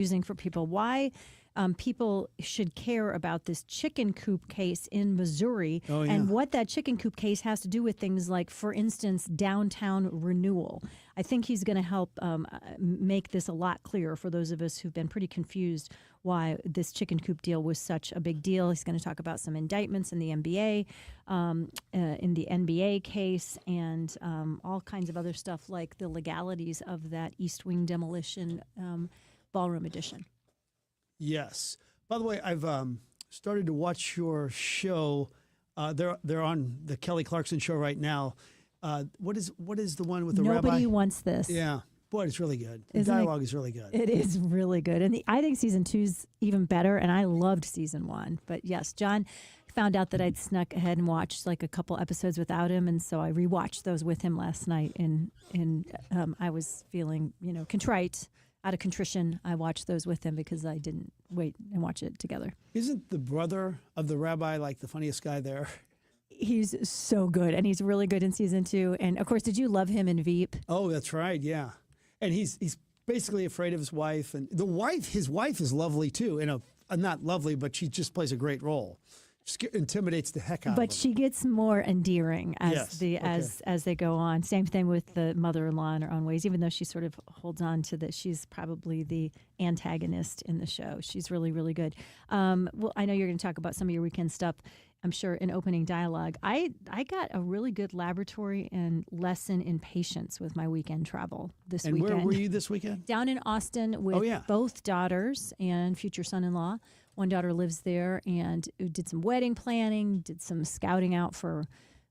confusing for people why people should care about this chicken coop case in Missouri and what that chicken coop case has to do with things like, for instance, downtown renewal. I think he's going to help make this a lot clearer for those of us who've been pretty confused why this chicken coop deal was such a big deal. He's going to talk about some indictments in the NBA case, and all kinds of other stuff like the legalities of that East Wing demolition ballroom edition. Yes. By the way, I've started to watch your show. They're on the Kelly Clarkson show right now. What is the one with the rabbi? Nobody wants this. Yeah. Boy, it's really good. The dialogue is really good. It is really good. And I think season 2's even better, and I loved season 1. But yes, John found out that I'd snuck ahead and watched like a couple episodes without him, and so I rewatched those with him last night, and I was feeling, contrite. Out of contrition, I watched those with him because I didn't wait and watch it together. Isn't the brother of the rabbi like the funniest guy there? He's so good, and he's really good in season 2. And of course, did you love him in Veep? Oh, that's right, yeah. And he's basically afraid of his wife, and his wife is lovely too. Not lovely, but she just plays a great role. Just intimidates the heck out of him. But she gets more endearing as they go on. Same thing with the mother-in-law in her own ways, even though she sort of holds on to that. She's probably the antagonist in the show. She's really, really good. Well, I know you're going to talk about some of your weekend stuff, I'm sure, in opening dialogue. I got a really good laboratory and lesson in patience with my weekend travel this weekend. And where were you this weekend? Down in Austin with both daughters and future son-in-law. One daughter lives there, and did some wedding planning, did some scouting out for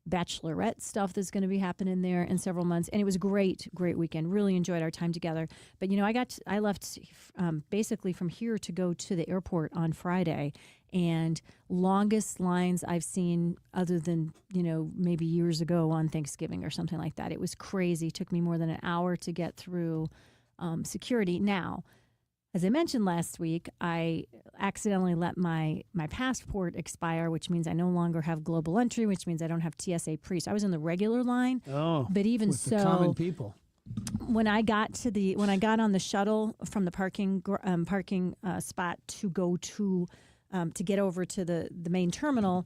bachelorette stuff that's going to be happening there in several months. And it was a great weekend. Really enjoyed our time together. But, I left basically from here to go to the airport on Friday, and longest lines I've seen other than, maybe years ago on Thanksgiving or something like that. It was crazy. It took me more than an hour to get through security. Now, as I mentioned last week, I accidentally let my passport expire, which means I no longer have global entry, which means I don't have TSA pre. So I was in the regular line. Oh, but even with so, the common people. When I got on the shuttle from the parking spot to go to get over to the main terminal,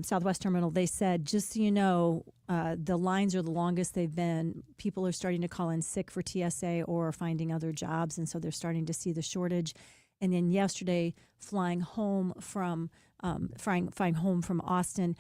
Southwest Terminal, they said, just so you know, the lines are the longest they've been. People are starting to call in sick for TSA or finding other jobs, and so they're starting to see the shortage. And then yesterday, flying home from Austin,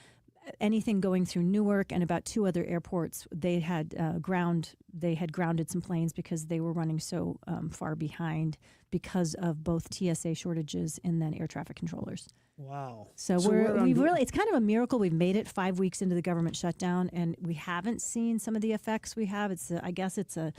anything going through Newark and about 2 other airports, they had grounded some planes because they were running so far behind because of both TSA shortages and then air traffic controllers. Wow. So it's kind of a miracle we've made it 5 weeks into the government shutdown, and we haven't seen some of the effects we have. I guess it's a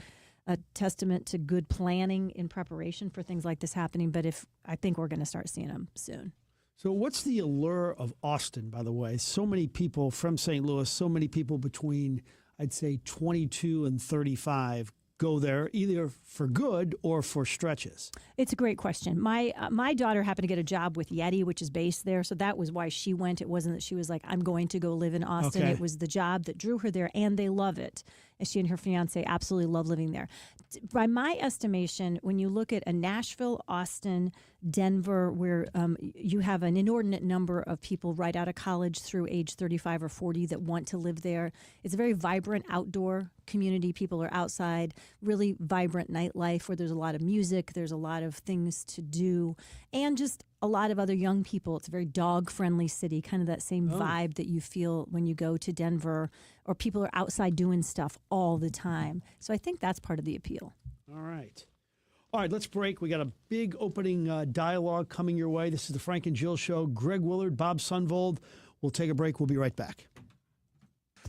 testament to good planning in preparation for things like this happening, but I think we're going to start seeing them soon. So what's the allure of Austin, by the way? So many people from St. Louis, so many people between, I'd say, 22 and 35 go there either for good or for stretches? It's a great question. My daughter happened to get a job with Yeti, which is based there, so that was why she went. It wasn't that she was like, I'm going to go live in Austin. Okay. It was the job that drew her there, and they love it. And she and her fiance absolutely love living there. By my estimation, when you look at a Nashville, Austin, Denver, where you have an inordinate number of people right out of college through age 35 or 40 that want to live there, it's a very vibrant outdoor community. People are outside, really vibrant nightlife where there's a lot of music, there's a lot of things to do, and just a lot of other young people. It's a very dog-friendly city, kind of that same vibe that you feel when you go to Denver, or people are outside doing stuff all the time. So I think that's part of the appeal. All right, let's break. We got a big opening dialogue coming your way. This is the Frank and Jill Show. Greg Willard, Bob Sunvold. We'll take a break. We'll be right back.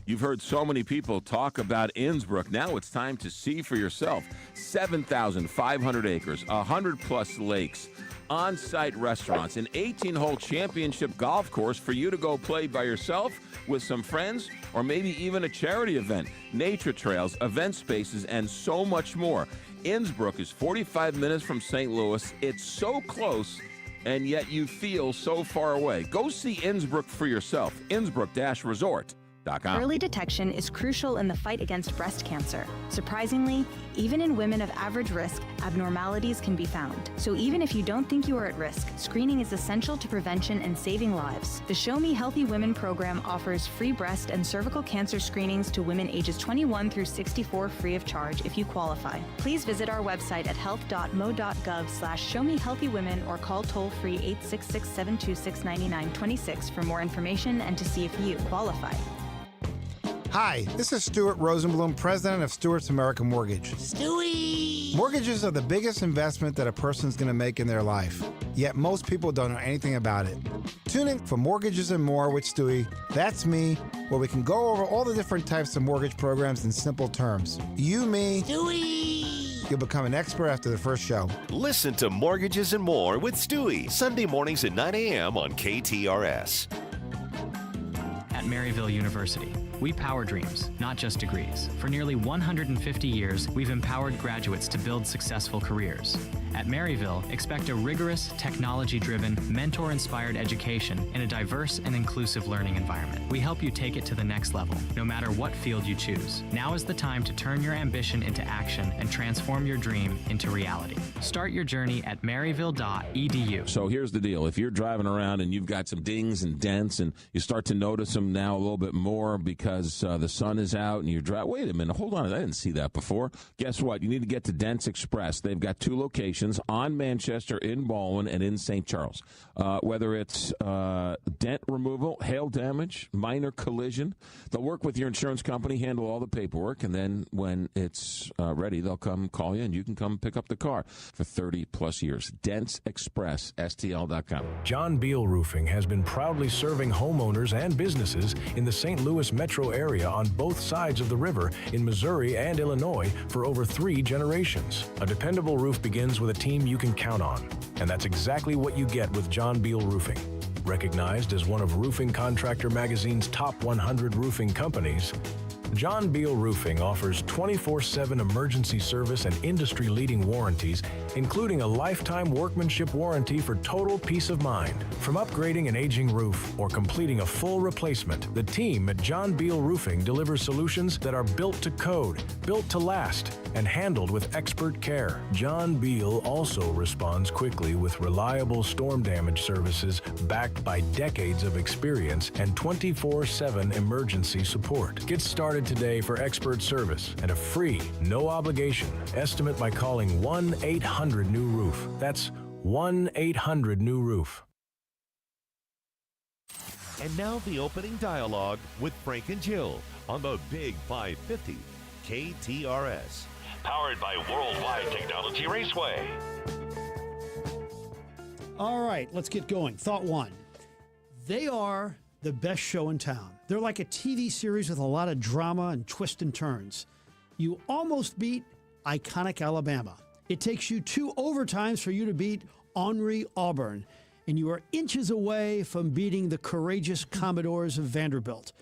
You've heard so many people talk about Innsbruck. Now it's time to see for yourself. 7,500 acres, 100-plus lakes, on-site restaurants, an 18-hole championship golf course for you to go play by yourself, with some friends, or maybe even a charity event, nature trails, event spaces, and so much more. Innsbruck is 45 minutes from St. Louis. It's so close, and yet you feel so far away. Go see Innsbruck for yourself. Innsbruck-resort.com. Early detection is crucial in the fight against breast cancer. Surprisingly, even in women of average risk, abnormalities can be found. So even if you don't think you are at risk, screening is essential to prevention and saving lives. The Show Me Healthy Women program offers free breast and cervical cancer screenings to women ages 21 through 64 free of charge if you qualify. Please visit our website at health.mo.gov/showmehealthywomen or call toll-free 866-726-9926 for more information and to see if you qualify. Hi, this is Stuart Rosenblum, president of Stewart's American Mortgage. Stewie! Mortgages are the biggest investment that a person's going to make in their life, yet most people don't know anything about it. Tune in for Mortgages and More with Stewie. That's me, where we can go over all the different types of mortgage programs in simple terms. You, me, Stewie! You'll become an expert after the first show. Listen to Mortgages and More with Stewie, Sunday mornings at 9 a.m. on KTRS. At Maryville University, we power dreams, not just degrees. For nearly 150 years, we've empowered graduates to build successful careers. At Maryville, expect a rigorous, technology-driven, mentor-inspired education in a diverse and inclusive learning environment. We help you take it to the next level, no matter what field you choose. Now is the time to turn your ambition into action and transform your dream into reality. Start your journey at maryville.edu. So here's the deal. If you're driving around and you've got some dings and dents and you start to notice them now a little bit more because the sun is out and you're driving, wait a minute, hold on, I didn't see that before. Guess what? You need to get to Dents Express. They've got 2 locations on Manchester, in Baldwin, and in St. Charles. Whether it's dent removal, hail damage, minor collision, they'll work with your insurance company, handle all the paperwork, and then when it's ready, they'll come call you, and you can come pick up the car for 30-plus years. Dents Express, STL.com. John Beal Roofing has been proudly serving homeowners and businesses in the St. Louis metro area on both sides of the river in Missouri and Illinois for over 3 generations. A dependable roof begins with a team you can count on, and that's exactly what you get with John Beal Roofing. Recognized as one of Roofing Contractor Magazine's top 100 roofing companies, John Beal Roofing offers 24/7 emergency service and industry-leading warranties, including a lifetime workmanship warranty for total peace of mind. From upgrading an aging roof or completing a full replacement, the team at John Beal Roofing delivers solutions that are built to code, built to last, and handled with expert care. John Beal also responds quickly with reliable storm damage services backed by decades of experience and 24/7 emergency support. Get started today for expert service and a free, no-obligation estimate by calling 1-800-NEW-ROOF. That's 1-800-NEW-ROOF. And now the opening dialogue with Frank and Jill on the Big 550 KTRS. Powered by Worldwide Technology Raceway. All right, let's get going. Thought 1. They are the best show in town. They're like a TV series with a lot of drama and twists and turns. You almost beat iconic Alabama. It takes you 2 overtimes for you to beat Henry Auburn, and you are inches away from beating the courageous Commodores of Vanderbilt.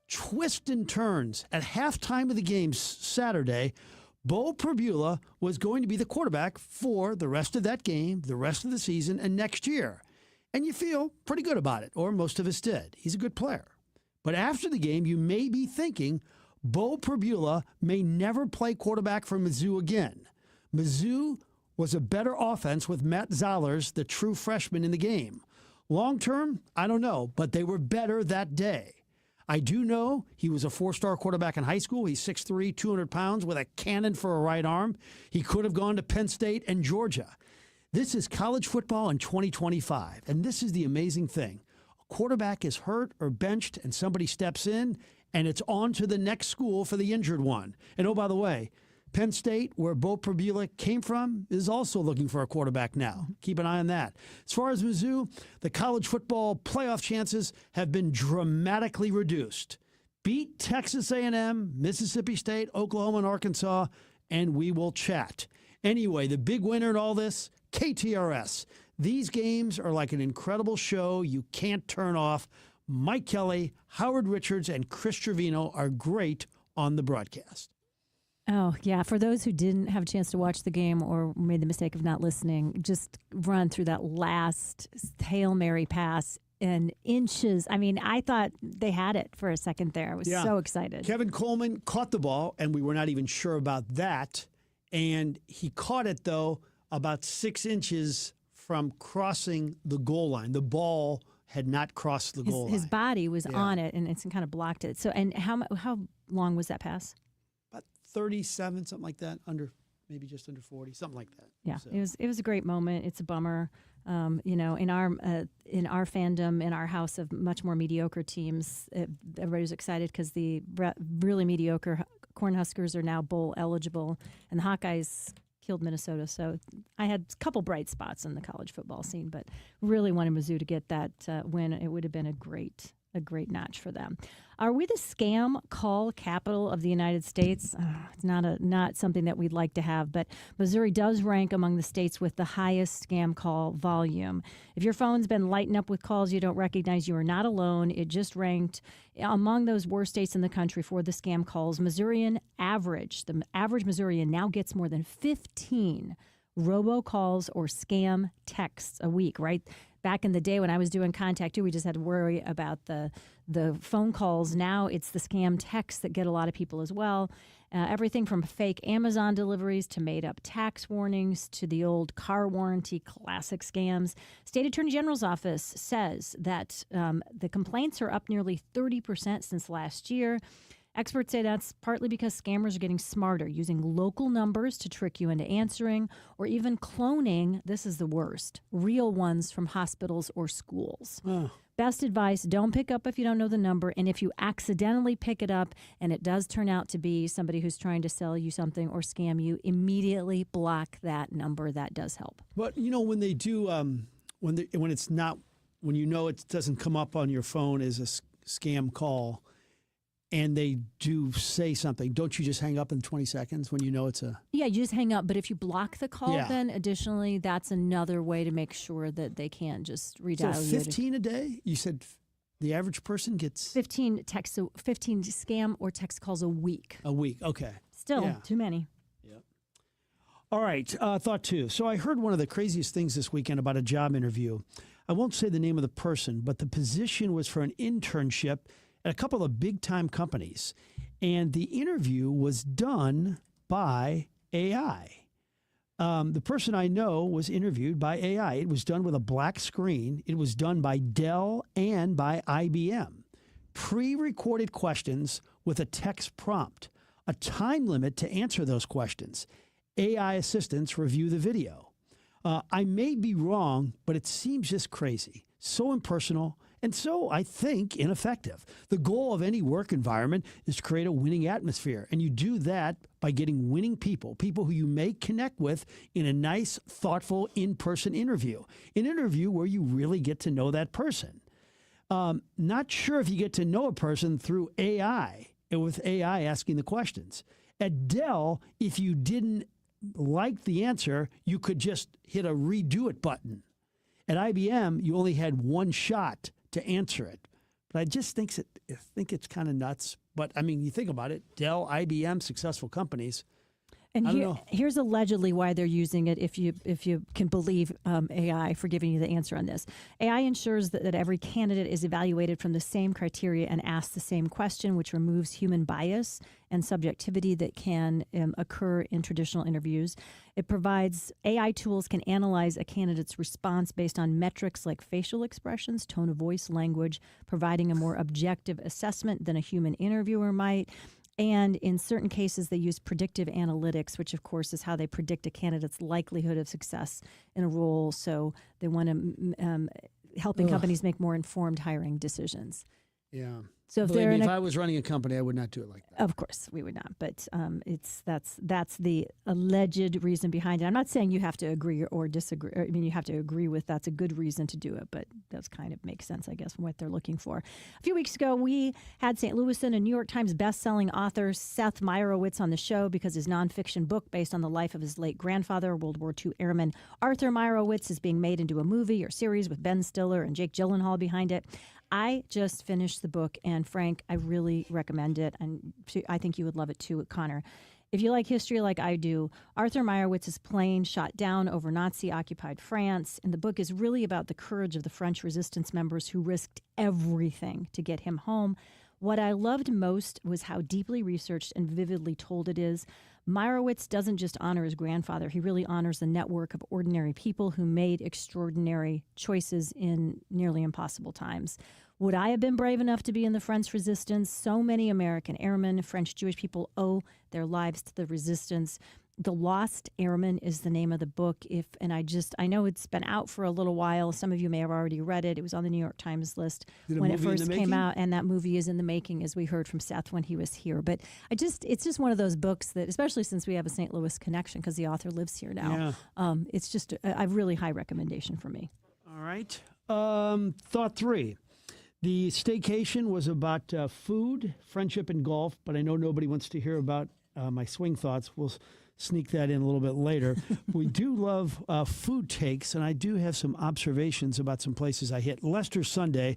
Twists and turns. At halftime of the game Saturday, Bo Perbula was going to be the quarterback for the rest of that game, the rest of the season, and next year. And you feel pretty good about it, or most of us did. He's a good player. But after the game, you may be thinking Bo Perbula may never play quarterback for Mizzou again. Mizzou was a better offense with Matt Zollers, the true freshman, in the game. Long term, I don't know, but they were better that day. I do know he was a 4-star quarterback in high school. He's 6'3", 200 pounds with a cannon for a right arm. He could have gone to Penn State and Georgia. This is college football in 2025, and this is the amazing thing. A quarterback is hurt or benched, and somebody steps in, and it's on to the next school for the injured one. And oh, by the way, Penn State, where Bo Perbula came from, is also looking for a quarterback now. Keep an eye on that. As far as Mizzou, the college football playoff chances have been dramatically reduced. Beat Texas A&M, Mississippi State, Oklahoma, and Arkansas, and we will chat. Anyway, the big winner in all this, KTRS. These games are like an incredible show you can't turn off. Mike Kelly, Howard Richards, and Chris Trevino are great on the broadcast. Oh, yeah. For those who didn't have a chance to watch the game or made the mistake of not listening, just run through that last Hail Mary pass. and inches. I mean, I thought they had it for a second there. I was so excited. Kevin Coleman caught the ball, and we were not even sure about that. And he caught it, though, about 6 inches from crossing the goal line. The ball had not crossed the goal line. His body was on it, and it's kind of blocked it. So, and how long was that pass? About 37, something like that, maybe just under 40, something like that. Yeah, so. it was a great moment. It's a bummer. In our fandom, in our house of much more mediocre teams, everybody was excited because the really mediocre Cornhuskers are now bowl eligible, and the Hawkeyes killed Minnesota. So I had a couple bright spots in the college football scene, but really wanted Mizzou to get that win. It would have been a great notch for them. Are we the scam call capital of the United States? It's not something that we'd like to have, but Missouri does rank among the states with the highest scam call volume. If your phone's been lighting up with calls you don't recognize, you are not alone. It just ranked among those worst states in the country for the scam calls. The average Missourian now gets more than 15 robocalls or scam texts a week, right? Back in the day when I was doing Contact You, we just had to worry about the phone calls. Now it's the scam texts that get a lot of people as well. Everything from fake Amazon deliveries to made-up tax warnings to the old car warranty classic scams. State Attorney General's office says that the complaints are up nearly 30% since last year. Experts say that's partly because scammers are getting smarter, using local numbers to trick you into answering, or even cloning, this is the worst, real ones from hospitals or schools. Best advice, don't pick up if you don't know the number, and if you accidentally pick it up and it does turn out to be somebody who's trying to sell you something or scam you, immediately block that number. That does help. But, when they do, when you know it doesn't come up on your phone as a scam call, and they do say something, don't you just hang up in 20 seconds when you know it's a... Yeah, you just hang up. But if you block the call, then additionally, that's another way to make sure that they can't just redial you. So 15 a day? You said the average person gets... 15 scam or text calls a week. A week, okay. Still, too many. Yep. All right, thought two. So I heard one of the craziest things this weekend about a job interview. I won't say the name of the person, but the position was for an internship at a couple of big-time companies. And the interview was done by AI. The person I know was interviewed by AI. It was done with a black screen. It was done by Dell and by IBM. Pre-recorded questions with a text prompt, a time limit to answer those questions. AI assistants review the video. I may be wrong, but it seems just crazy, so impersonal, and so, I think, ineffective. The goal of any work environment is to create a winning atmosphere, and you do that by getting winning people who you may connect with in a nice, thoughtful, in-person interview, an interview where you really get to know that person. Not sure if you get to know a person through AI, and with AI asking the questions. At Dell, if you didn't like the answer, you could just hit a redo it button. At IBM, you only had one shot to answer it. But I just think it's kind of nuts. But, I mean, you think about it, Dell, IBM, successful companies. And here's allegedly why they're using it, if you can believe AI for giving you the answer on this. AI ensures that every candidate is evaluated from the same criteria and asked the same question, which removes human bias and subjectivity that can occur in traditional interviews. It provides AI tools can analyze a candidate's response based on metrics like facial expressions, tone of voice, language, providing a more objective assessment than a human interviewer might. And in certain cases, they use predictive analytics, which, of course, is how they predict a candidate's likelihood of success in a role. So they want to helping companies make more informed hiring decisions. Yeah. So if I was running a company, I would not do it like that. Of course, we would not. But that's the alleged reason behind it. I'm not saying you have to agree or disagree. I mean, you have to agree with that's a good reason to do it. But that's kind of makes sense, I guess, from what they're looking for. A few weeks ago, we had St. Louisan and New York Times bestselling author Seth Meyerowitz on the show because his nonfiction book based on the life of his late grandfather, World War II Airman Arthur Meyerowitz, is being made into a movie or series with Ben Stiller and Jake Gyllenhaal behind it. I just finished the book, and Frank, I really recommend it, and I think you would love it too, Connor. If you like history like I do, Arthur Meyerowitz's plane shot down over Nazi-occupied France, and the book is really about the courage of the French resistance members who risked everything to get him home. What I loved most was how deeply researched and vividly told it is. Meyerowitz doesn't just honor his grandfather. He really honors the network of ordinary people who made extraordinary choices in nearly impossible times. Would I have been brave enough to be in the French resistance? So many American airmen, French Jewish people owe their lives to the resistance. The Lost Airman is the name of the book. I know it's been out for a little while. Some of you may have already read it. It was on the New York Times list when it first came out, and that movie is in the making, as we heard from Seth when he was here. But it's just one of those books that, especially since we have a St. Louis connection because the author lives here now, it's just a really high recommendation for me. All right. Thought 3. The staycation was about food, friendship, and golf, but I know nobody wants to hear about my swing thoughts. We'll sneak that in a little bit later. We do love food takes, and I do have some observations about some places I hit. Lester Sunday,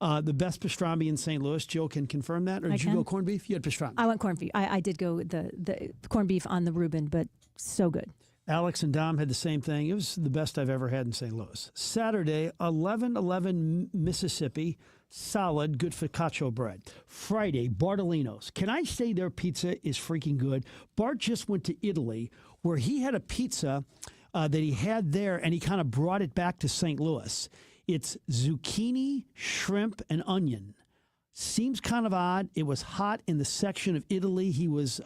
the best pastrami in St. Louis. Jill can confirm that, or did you go corned beef? You had pastrami. I went corned beef. I did go the corned beef on the Reuben, but so good. Alex and Dom had the same thing. It was the best I've ever had in St. Louis. Saturday, 1111 Mississippi. Solid, good focaccia bread. Friday, Bartolino's. Can I say their pizza is freaking good? Bart just went to Italy, where he had a pizza that he had there, and he kind of brought it back to St. Louis. It's zucchini, shrimp, and onion. Seems kind of odd. It was hot in the section of Italy he was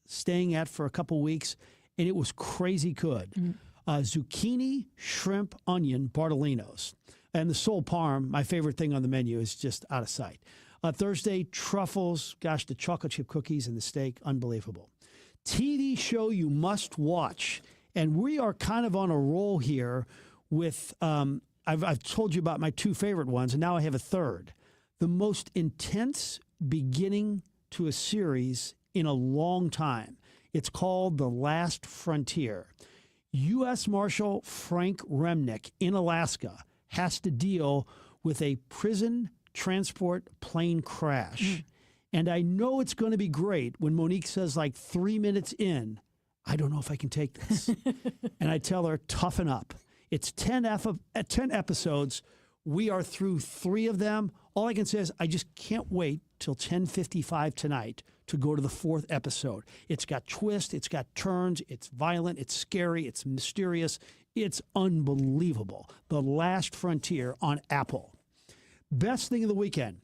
staying at for a couple weeks, and it was crazy good. Zucchini, shrimp, onion, Bartolino's. And the sole parm, my favorite thing on the menu, is just out of sight. Thursday, truffles. Gosh, the chocolate chip cookies and the steak, unbelievable. TV show you must watch. And we are kind of on a roll here with, I've told you about my 2 favorite ones, and now I have a third. The most intense beginning to a series in a long time. It's called The Last Frontier. U.S. Marshal Frank Remnick in Alaska has to deal with a prison transport plane crash. And I know it's going to be great when Monique says, like 3 minutes in, I don't know if I can take this. And I tell her, toughen up. It's 10 episodes. We are through 3 of them. All I can say is I just can't wait till 10:55 tonight to go to the 4th episode. It's got twists, it's got turns, it's violent, it's scary, it's mysterious. It's unbelievable. The Last Frontier on Apple. Best thing of the weekend,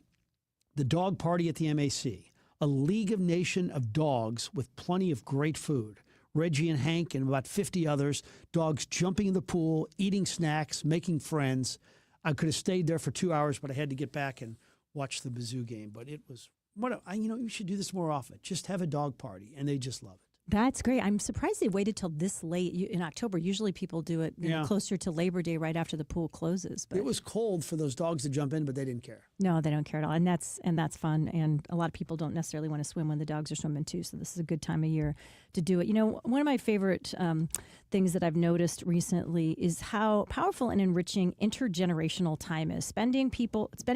the dog party at the MAC. A League of Nations of dogs with plenty of great food. Reggie and Hank and about 50 others. Dogs jumping in the pool, eating snacks, making friends. I could have stayed there for 2 hours, but I had to get back and watch the Mizzou game. But it was, you should do this more often. Just have a dog party, and they just love it. That's great. I'm surprised they waited till this late in October. Usually people do it closer to Labor Day, right after the pool closes. But it was cold for those dogs to jump in, but they didn't care. No, they don't care at all, and that's fun. And a lot of people don't necessarily want to swim when the dogs are swimming too. So this is a good time of year to do it. You know, one of my favorite things that I've noticed recently is how powerful and enriching intergenerational time is. Spending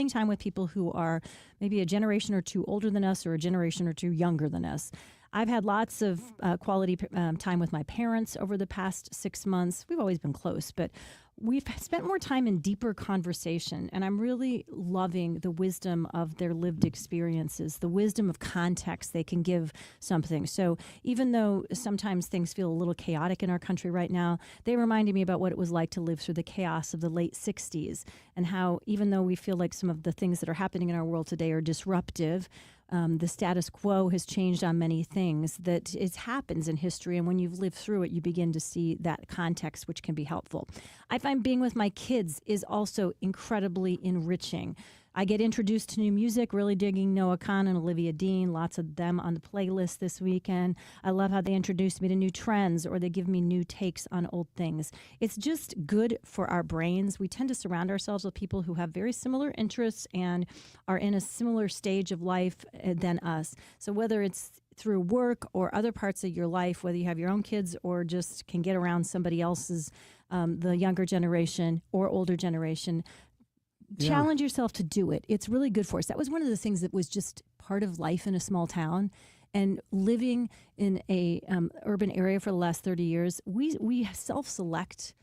time with people who are maybe a generation or 2 older than us or a generation or 2 younger than us. I've had lots of quality time with my parents over the past 6 months. We've always been close, but we've spent more time in deeper conversation, and I'm really loving the wisdom of their lived experiences, the wisdom of context they can give something. So even though sometimes things feel a little chaotic in our country right now, they reminded me about what it was like to live through the chaos of the late 60s and how even though we feel like some of the things that are happening in our world today are disruptive, the status quo has changed on many things, that it happens in history. And when you've lived through it, you begin to see that context, which can be helpful. I find being with my kids is also incredibly enriching. I get introduced to new music, really digging Noah Kahan and Olivia Dean, lots of them on the playlist this weekend. I love how they introduce me to new trends or they give me new takes on old things. It's just good for our brains. We tend to surround ourselves with people who have very similar interests and are in a similar stage of life than us. So whether it's through work or other parts of your life, whether you have your own kids or just can get around somebody else's, the younger generation or older generation, challenge yourself to do it. It's really good for us. That was one of the things that was just part of life in a small town. And living in a urban area for the last 30 years, we self-select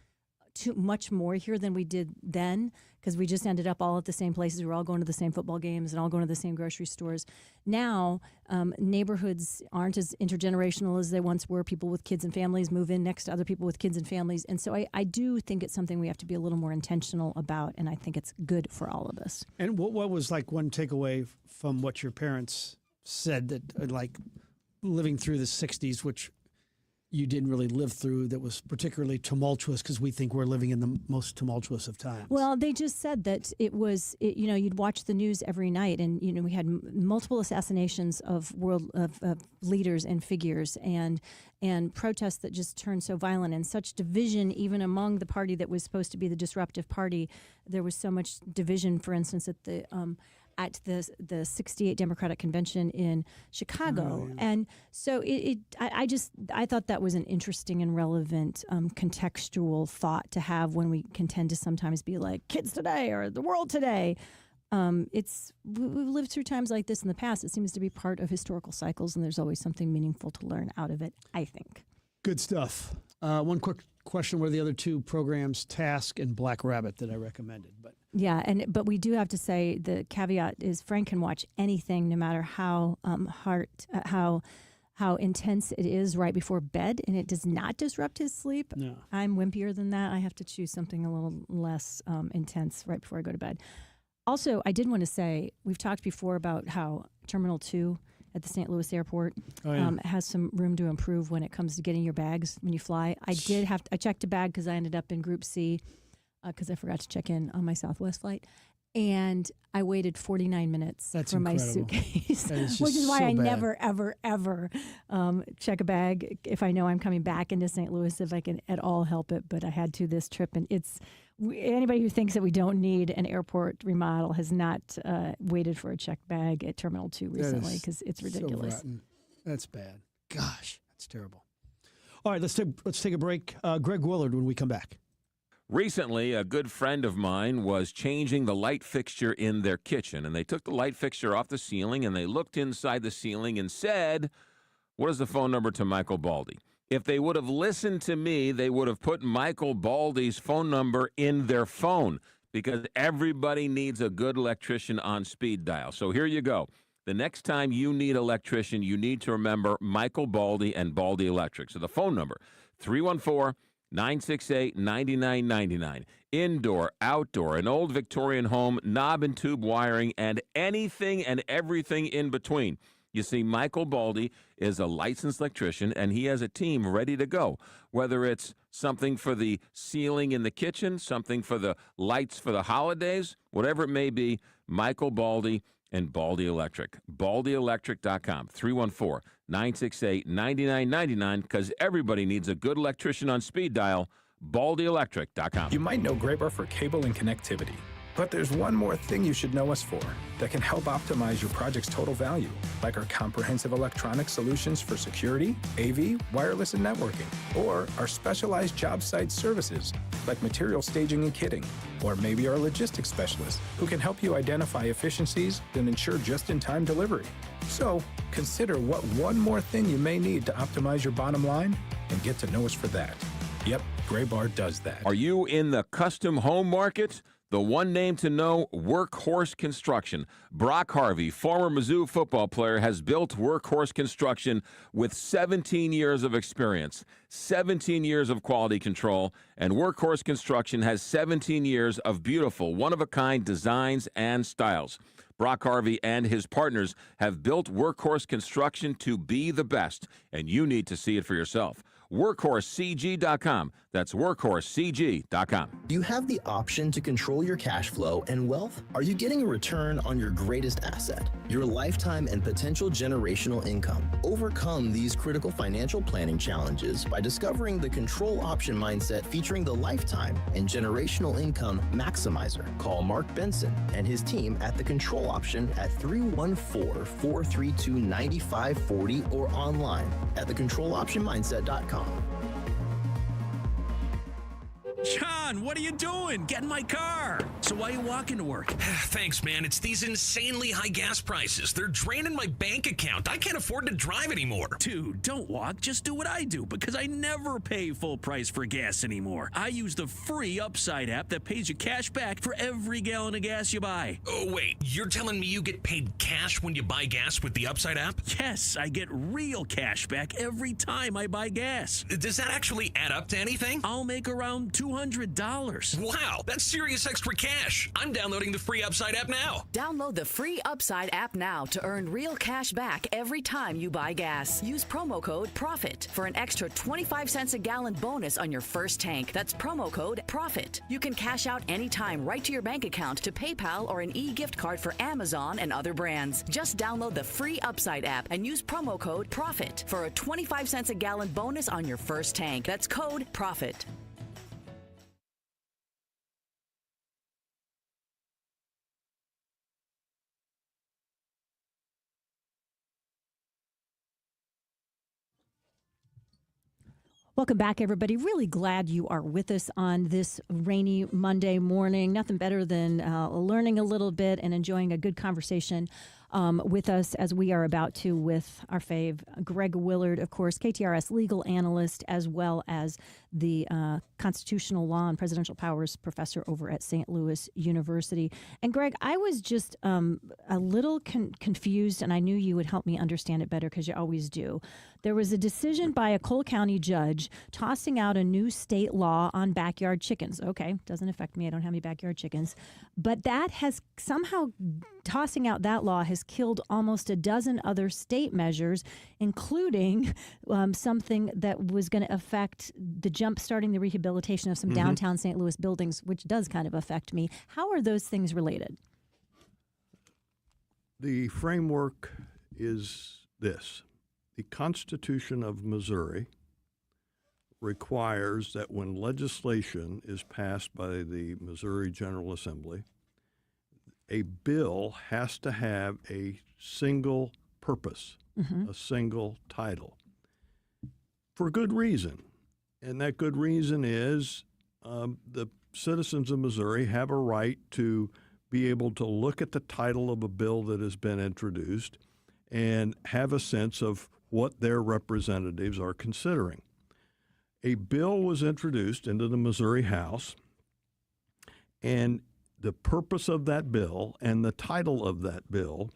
too much more here than we did then, because we just ended up all at the same places. We were all going to the same football games and all going to the same grocery stores. Now, neighborhoods aren't as intergenerational as they once were. People with kids and families move in next to other people with kids and families. And so I do think it's something we have to be a little more intentional about, and I think it's good for all of us. And what was like one takeaway from what your parents said, that like living through the 60s, which you didn't really live through, that was particularly tumultuous, because we think we're living in the most tumultuous of times? Well, they just said that you'd watch the news every night, and we had multiple assassinations of leaders and figures, and protests that just turned so violent, and such division even among the party that was supposed to be the disruptive party. There was so much division, for instance, at the 68 Democratic Convention in Chicago. Oh, yeah. And so I thought that was an interesting and relevant contextual thought to have when we can tend to sometimes be like, kids today or the world today. We've lived through times like this in the past. It seems to be part of historical cycles, and there's always something meaningful to learn out of it, I think. Good stuff. One quick question: were the other two programs, Task and Black Rabbit, that I recommended? But we do have to say the caveat is Frank can watch anything, no matter how how intense it is right before bed, and it does not disrupt his sleep. No. I'm wimpier than that. I have to choose something a little less intense right before I go to bed. Also, I did want to say, we've talked before about how Terminal 2 at the St. Louis airport has some room to improve when it comes to getting your bags when you fly. I checked a bag because I ended up in Group C because I forgot to check in on my Southwest flight. And I waited 49 minutes for my suitcase, which is why I never, ever, ever check a bag if I know I'm coming back into St. Louis, if I can at all help it. But I had to this trip, and anybody who thinks that we don't need an airport remodel has not waited for a checked bag at Terminal 2 recently, because it's ridiculous. So rotten. That's bad. Gosh, that's terrible. All right, let's take a break. Greg Willard when we come back. Recently, a good friend of mine was changing the light fixture in their kitchen, and they took the light fixture off the ceiling, and they looked inside the ceiling and said, "What is the phone number to Michael Baldy?" If they would have listened to me, they would have put Michael Baldy's phone number in their phone, because everybody needs a good electrician on speed dial. So here you go. The next time you need an electrician, you need to remember Michael Baldy and Baldy Electric. So the phone number, 314-968-9999. Indoor, outdoor, an old Victorian home, knob and tube wiring, and anything and everything in between. You see, Michael Baldy is a licensed electrician, and he has a team ready to go. Whether it's something for the ceiling in the kitchen, something for the lights for the holidays, whatever it may be, Michael Baldy and Baldy Electric. BaldyElectric.com, 314-968-9999, because everybody needs a good electrician on speed dial. BaldyElectric.com. You might know Graybar for cable and connectivity, but there's one more thing you should know us for that can help optimize your project's total value, like our comprehensive electronic solutions for security, AV, wireless, and networking, or our specialized job site services, like material staging and kitting, or maybe our logistics specialist, who can help you identify efficiencies and ensure just-in-time delivery. So consider what one more thing you may need to optimize your bottom line, and get to know us for that. Yep, Graybar does that. Are you in the custom home market? The one name to know, Workhorse Construction. Brock Harvey, former Mizzou football player, has built Workhorse Construction with 17 years of experience, 17 years of quality control, and Workhorse Construction has 17 years of beautiful, one-of-a-kind designs and styles. Brock Harvey and his partners have built Workhorse Construction to be the best, and you need to see it for yourself. WorkhorseCG.com. That's WorkhorseCG.com. Do you have the option to control your cash flow and wealth? Are you getting a return on your greatest asset, your lifetime and potential generational income? Overcome these critical financial planning challenges by discovering the Control Option Mindset featuring the Lifetime and Generational Income Maximizer. Call Mark Benson and his team at the Control Option at 314-432-9540 or online at thecontroloptionmindset.com. on. What are you doing? Get in my car. So why are you walking to work? Thanks, man. It's these insanely high gas prices. They're draining my bank account. I can't afford to drive anymore. Dude, don't walk. Just do what I do, because I never pay full price for gas anymore. I use the free Upside app that pays you cash back for every gallon of gas you buy. Oh, wait. You're telling me you get paid cash when you buy gas with the Upside app? Yes, I get real cash back every time I buy gas. Does that actually add up to anything? I'll make around $200. Wow, that's serious extra cash. I'm downloading the free Upside app now. Download the free Upside app now to earn real cash back every time you buy gas. Use promo code PROFIT for an extra 25 cents a gallon bonus on your first tank. That's promo code PROFIT. You can cash out anytime right to your bank account, to PayPal, or an e-gift card for Amazon and other brands. Just download the free Upside app and use promo code PROFIT for a 25 cents a gallon bonus on your first tank. That's code PROFIT. Welcome back, everybody. Really glad you are with us on this rainy Monday morning. Nothing better than learning a little bit and enjoying a good conversation with us, as we are about to with our fave, Greg Willard, of course, KTRS legal analyst, as well as the constitutional law and presidential powers professor over at St. Louis University. And Greg, I was just a little confused, and I knew you would help me understand it better, because you always do. There was a decision by a Cole County judge tossing out a new state law on backyard chickens. Okay, doesn't affect me. I don't have any backyard chickens. But that has somehow, tossing out that law has killed almost a dozen other state measures, including something that was going to affect the jump-starting the rehabilitation of some downtown St. Louis buildings, which does kind of affect me. How are those things related? The framework is this. The Constitution of Missouri requires that when legislation is passed by the Missouri General Assembly, a bill has to have a single purpose, a single title, for good reason. And that good reason is the citizens of Missouri have a right to be able to look at the title of a bill that has been introduced and have a sense of what their representatives are considering. A bill was introduced into the Missouri House, and the purpose of that bill and the title of that bill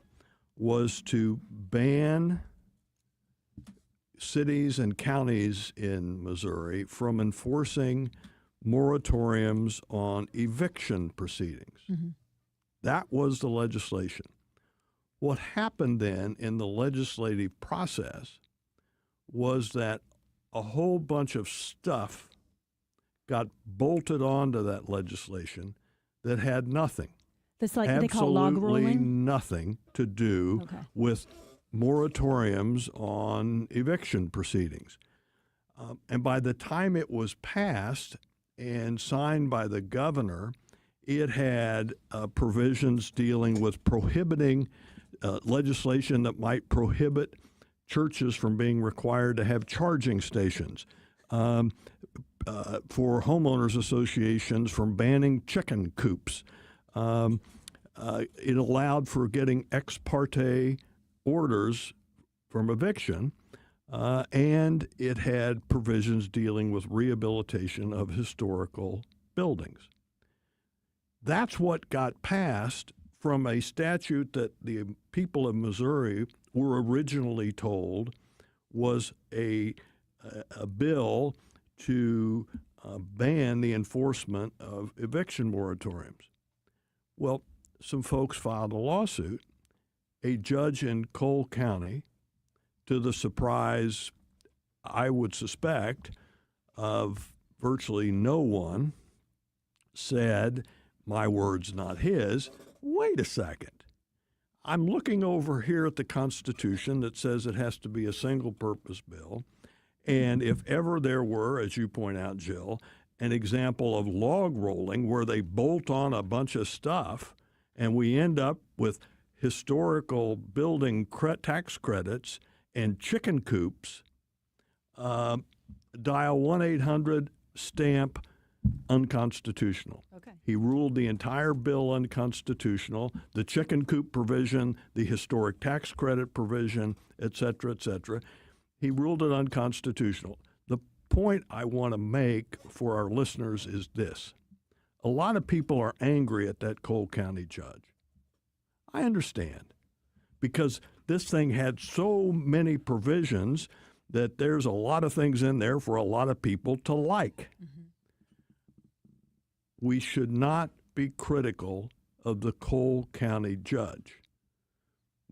was to ban cities and counties in Missouri from enforcing moratoriums on eviction proceedings. That was the legislation. What happened then in the legislative process was that a whole bunch of stuff got bolted onto that legislation that had nothing. That's like they call log rolling? Absolutely nothing to do with moratoriums on eviction proceedings. And by the time it was passed and signed by the governor, it had provisions dealing with prohibiting legislation that might prohibit churches from being required to have charging stations, for homeowners associations from banning chicken coops. It allowed for getting ex parte orders from eviction, and it had provisions dealing with rehabilitation of historical buildings. That's what got passed from a statute that the people of Missouri were originally told was a bill to ban the enforcement of eviction moratoriums. Well, some folks filed a lawsuit. A judge in Cole County, to the surprise, I would suspect, of virtually no one, said, my words, not his, wait a second. I'm looking over here at the Constitution that says it has to be a single-purpose bill. And if ever there were, as you point out, Jill, an example of log rolling where they bolt on a bunch of stuff and we end up with historical building tax credits and chicken coops, dial 1-800-STAMP unconstitutional. Okay. He ruled the entire bill unconstitutional, the chicken coop provision, the historic tax credit provision, et cetera, et cetera. He ruled it unconstitutional. The point I want to make for our listeners is this. A lot of people are angry at that Cole County judge. I understand, because this thing had so many provisions that there's a lot of things in there for a lot of people to like. Mm-hmm. We should not be critical of the Cole County judge.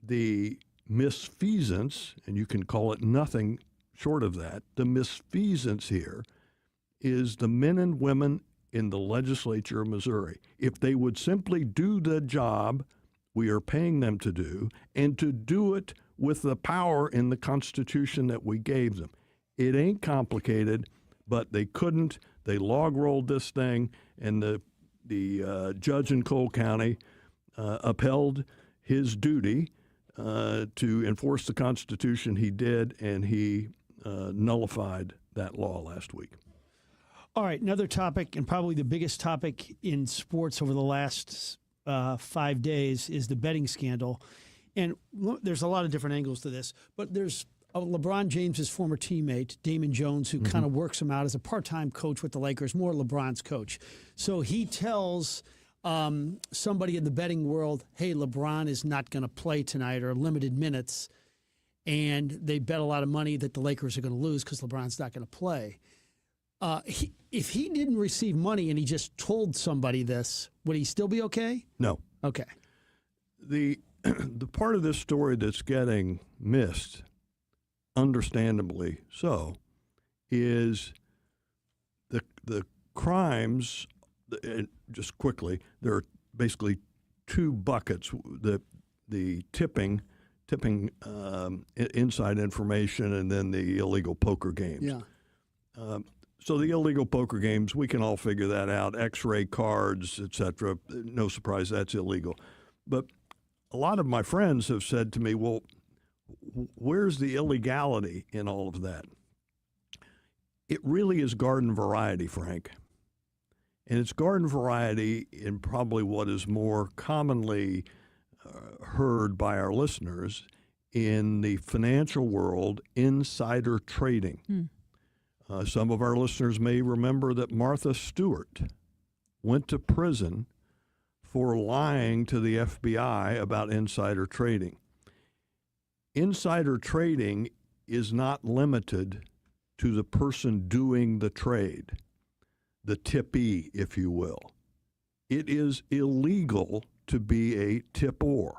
The misfeasance, and you can call it nothing short of that, the misfeasance here is the men and women in the legislature of Missouri. If they would simply do the job we are paying them to do, and to do it with the power in the Constitution that we gave them. It ain't complicated, but they couldn't. They log-rolled this thing, and the judge in Cole County upheld his duty to enforce the Constitution. He did, and he nullified that law last week. All right, another topic, and probably the biggest topic in sports over the last 5 days, is the betting scandal. And there's a lot of different angles to this, but there's LeBron James's former teammate, Damon Jones, who kind of works him out as a part-time coach with the Lakers, more LeBron's coach. So he tells somebody in the betting world, hey, LeBron is not going to play tonight, or limited minutes, and they bet a lot of money that the Lakers are going to lose because LeBron's not going to play. If he didn't receive money and he just told somebody this, would he still be okay? No. Okay. The part of this story that's getting missed, understandably so, is the crimes. Just quickly, there are basically two buckets: the tipping inside information, and then the illegal poker games. Yeah. So the illegal poker games, we can all figure that out. X-ray cards, etc. No surprise, that's illegal. But a lot of my friends have said to me, well, where's the illegality in all of that? It really is garden variety, Frank. And it's garden variety in probably what is more commonly heard by our listeners in the financial world, insider trading. Some of our listeners may remember that Martha Stewart went to prison for lying to the FBI about insider trading. Insider trading is not limited to the person doing the trade, the tippee, if you will. It is illegal to be a tipper.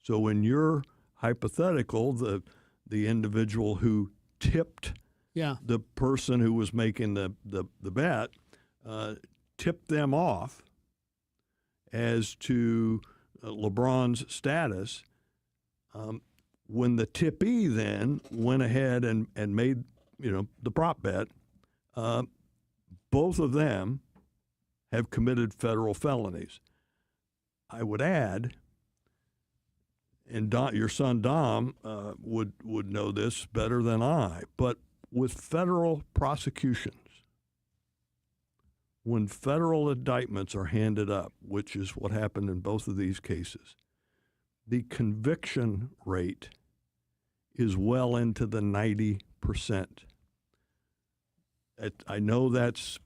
So in your hypothetical, the individual who tipped the person who was making the bet, tipped them off as to LeBron's status. When the tippee then went ahead and made the prop bet, both of them have committed federal felonies. I would add, and your son Dom would know this better than I, but with federal prosecutions, when federal indictments are handed up, which is what happened in both of these cases, the conviction rate is well into the 90%. I know that's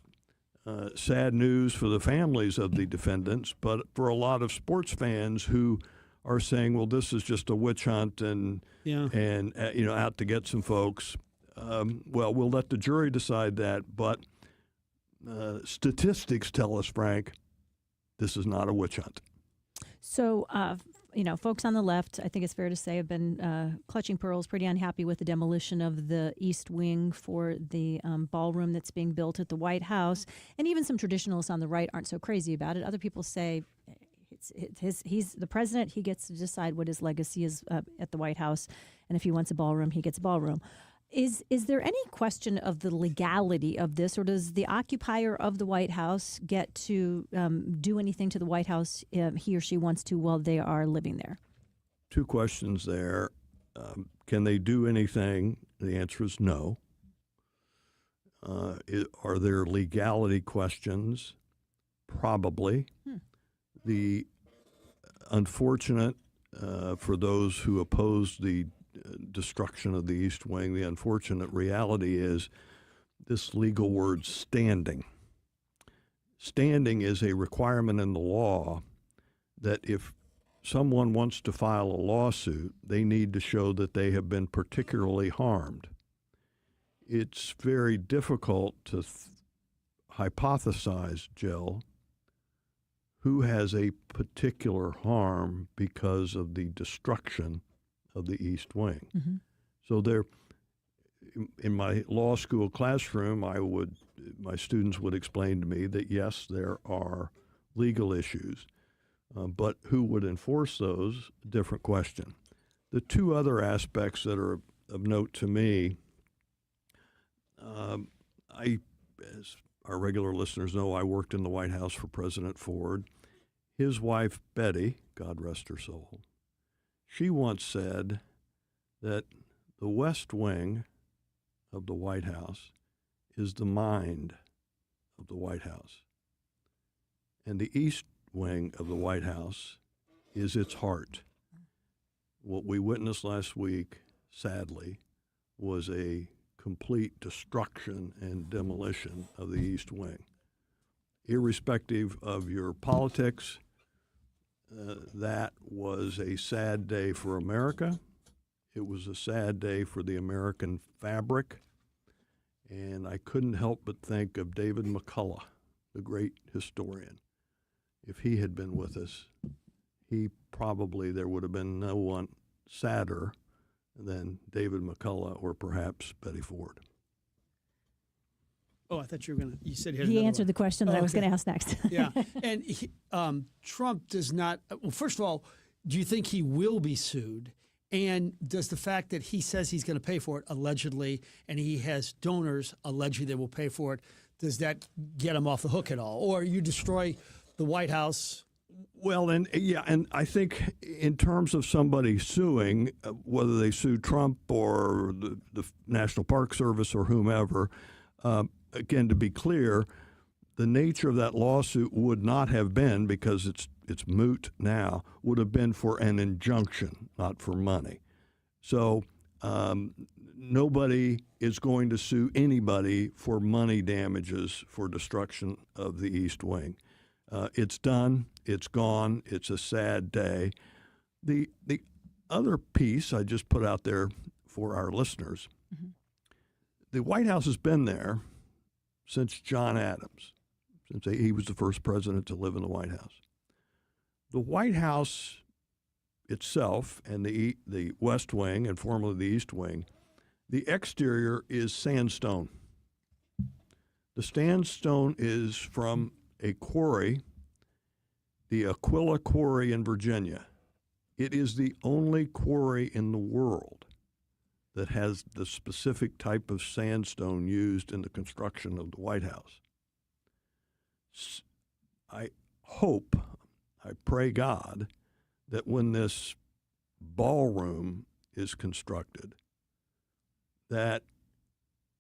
sad news for the families of the defendants, but for a lot of sports fans who are saying, well, this is just a witch hunt and out to get some folks, well, we'll let the jury decide that, but statistics tell us, Frank, this is not a witch hunt. So, folks on the left, I think it's fair to say, have been clutching pearls, pretty unhappy with the demolition of the East Wing for the ballroom that's being built at the White House. And even some traditionalists on the right aren't so crazy about it. Other people say he's the president. He gets to decide what his legacy is at the White House. And if he wants a ballroom, he gets a ballroom. Is there any question of the legality of this, or does the occupier of the White House get to do anything to the White House he or she wants to while they are living there? Two questions there. Can they do anything? The answer is no. Are there legality questions? Probably. The unfortunate, for those who oppose the destruction of the East Wing, the unfortunate reality is this legal word standing. Standing is a requirement in the law that if someone wants to file a lawsuit, they need to show that they have been particularly harmed. It's very difficult to hypothesize, Jill, who has a particular harm because of the destruction of the East Wing. Mm-hmm. So there, in my law school classroom, my students would explain to me that yes, there are legal issues, but who would enforce those? Different question. The two other aspects that are of note to me, as our regular listeners know, I worked in the White House for President Ford. His wife, Betty, God rest her soul, she once said that the West Wing of the White House is the mind of the White House, and the East Wing of the White House is its heart. What we witnessed last week, sadly, was a complete destruction and demolition of the East Wing. Irrespective of your politics, that was a sad day for America. It was a sad day for the American fabric. And I couldn't help but think of David McCullough, the great historian. If he had been with us, there would have been no one sadder than David McCullough or perhaps Betty Ford. Oh, I thought you said he answered the question that I was going to ask next. Yeah. And Trump does not, well, first of all, do you think he will be sued? And does the fact that he says he's going to pay for it, allegedly, and he has donors allegedly that will pay for it, does that get him off the hook at all? Or you destroy the White House? Well, and I think in terms of somebody suing, whether they sue Trump or the National Park Service or whomever, again, to be clear, the nature of that lawsuit would not have been, because it's moot now, would have been for an injunction, not for money. So nobody is going to sue anybody for money damages for destruction of the East Wing. It's done. It's gone. It's a sad day. The other piece I just put out there for our listeners, the White House has been there since John Adams, since he was the first president to live in the White House. The White House itself and the West Wing and formerly the East Wing, the exterior is sandstone. The sandstone is from a quarry, the Aquila Quarry in Virginia. It is the only quarry in the world that has the specific type of sandstone used in the construction of the White House. I pray God, that when this ballroom is constructed, that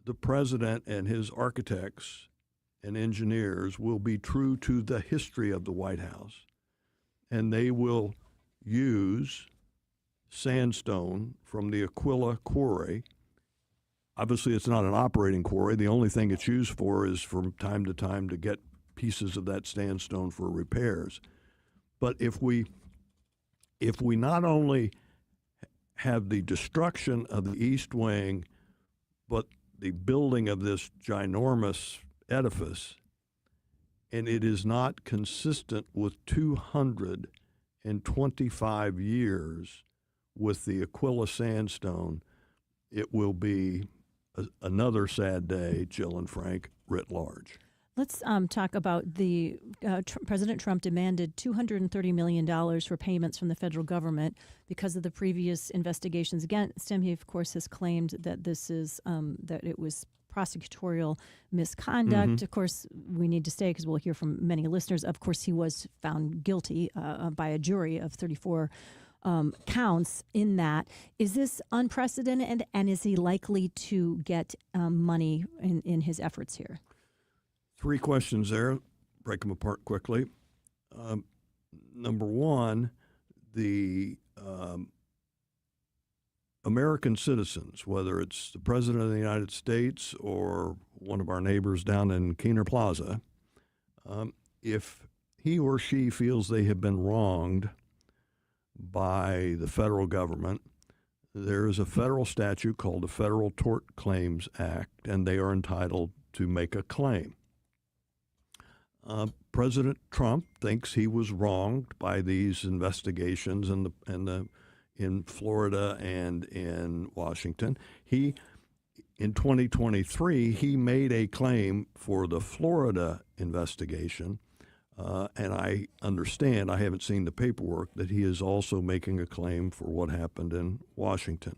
the president and his architects and engineers will be true to the history of the White House, and they will use sandstone from the Aquila Quarry. Obviously, it's not an operating quarry. The only thing it's used for is from time to time to get pieces of that sandstone for repairs. But if we not only have the destruction of the East Wing, but the building of this ginormous edifice, and it is not consistent with 225 years with the Aquila sandstone, it will be another sad day, Jill and Frank, writ large. Let's talk about the President Trump demanded $230 million for payments from the federal government because of the previous investigations against him. He, of course, has claimed that this is that it was prosecutorial misconduct. Mm-hmm. Of course, we need to stay because we'll hear from many listeners. Of course, he was found guilty by a jury of 34 counts in that. Is this unprecedented, and is he likely to get money in his efforts here? 3 questions there. Break them apart quickly. Number one, the American citizens, whether it's the President of the United States or one of our neighbors down in Keener Plaza, if he or she feels they have been wronged by the federal government, there is a federal statute called the Federal Tort Claims Act, and they are entitled to make a claim. President Trump thinks he was wronged by these investigations in Florida and in Washington. In 2023, he made a claim for the Florida investigation, and I understand, I haven't seen the paperwork, that he is also making a claim for what happened in Washington.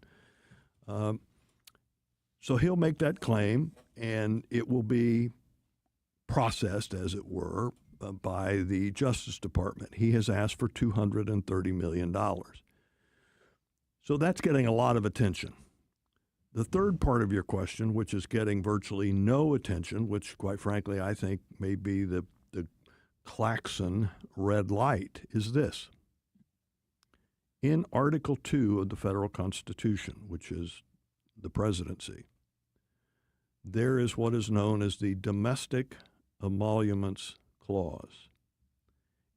So he'll make that claim, and it will be processed, as it were, by the Justice Department. He has asked for $230 million. So that's getting a lot of attention. The third part of your question, which is getting virtually no attention, which quite frankly I think may be the klaxon red light, is this. In Article 2 of the federal Constitution, which is the presidency, there is what is known as the Domestic Emoluments Clause.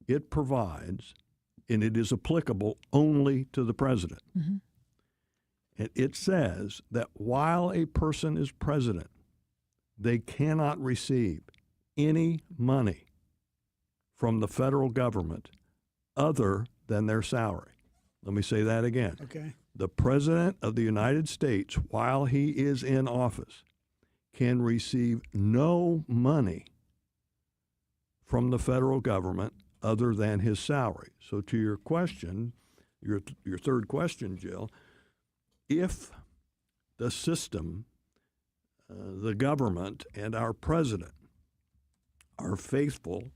It provides, and it is applicable only to the president. Mm-hmm. And it says that while a person is president, they cannot receive any money from the federal government other than their salary. Let me say that again. Okay. The President of the United States, while he is in office, can receive no money from the federal government other than his salary. So to your question, your third question, Jill, if the system, the government, and our president are faithful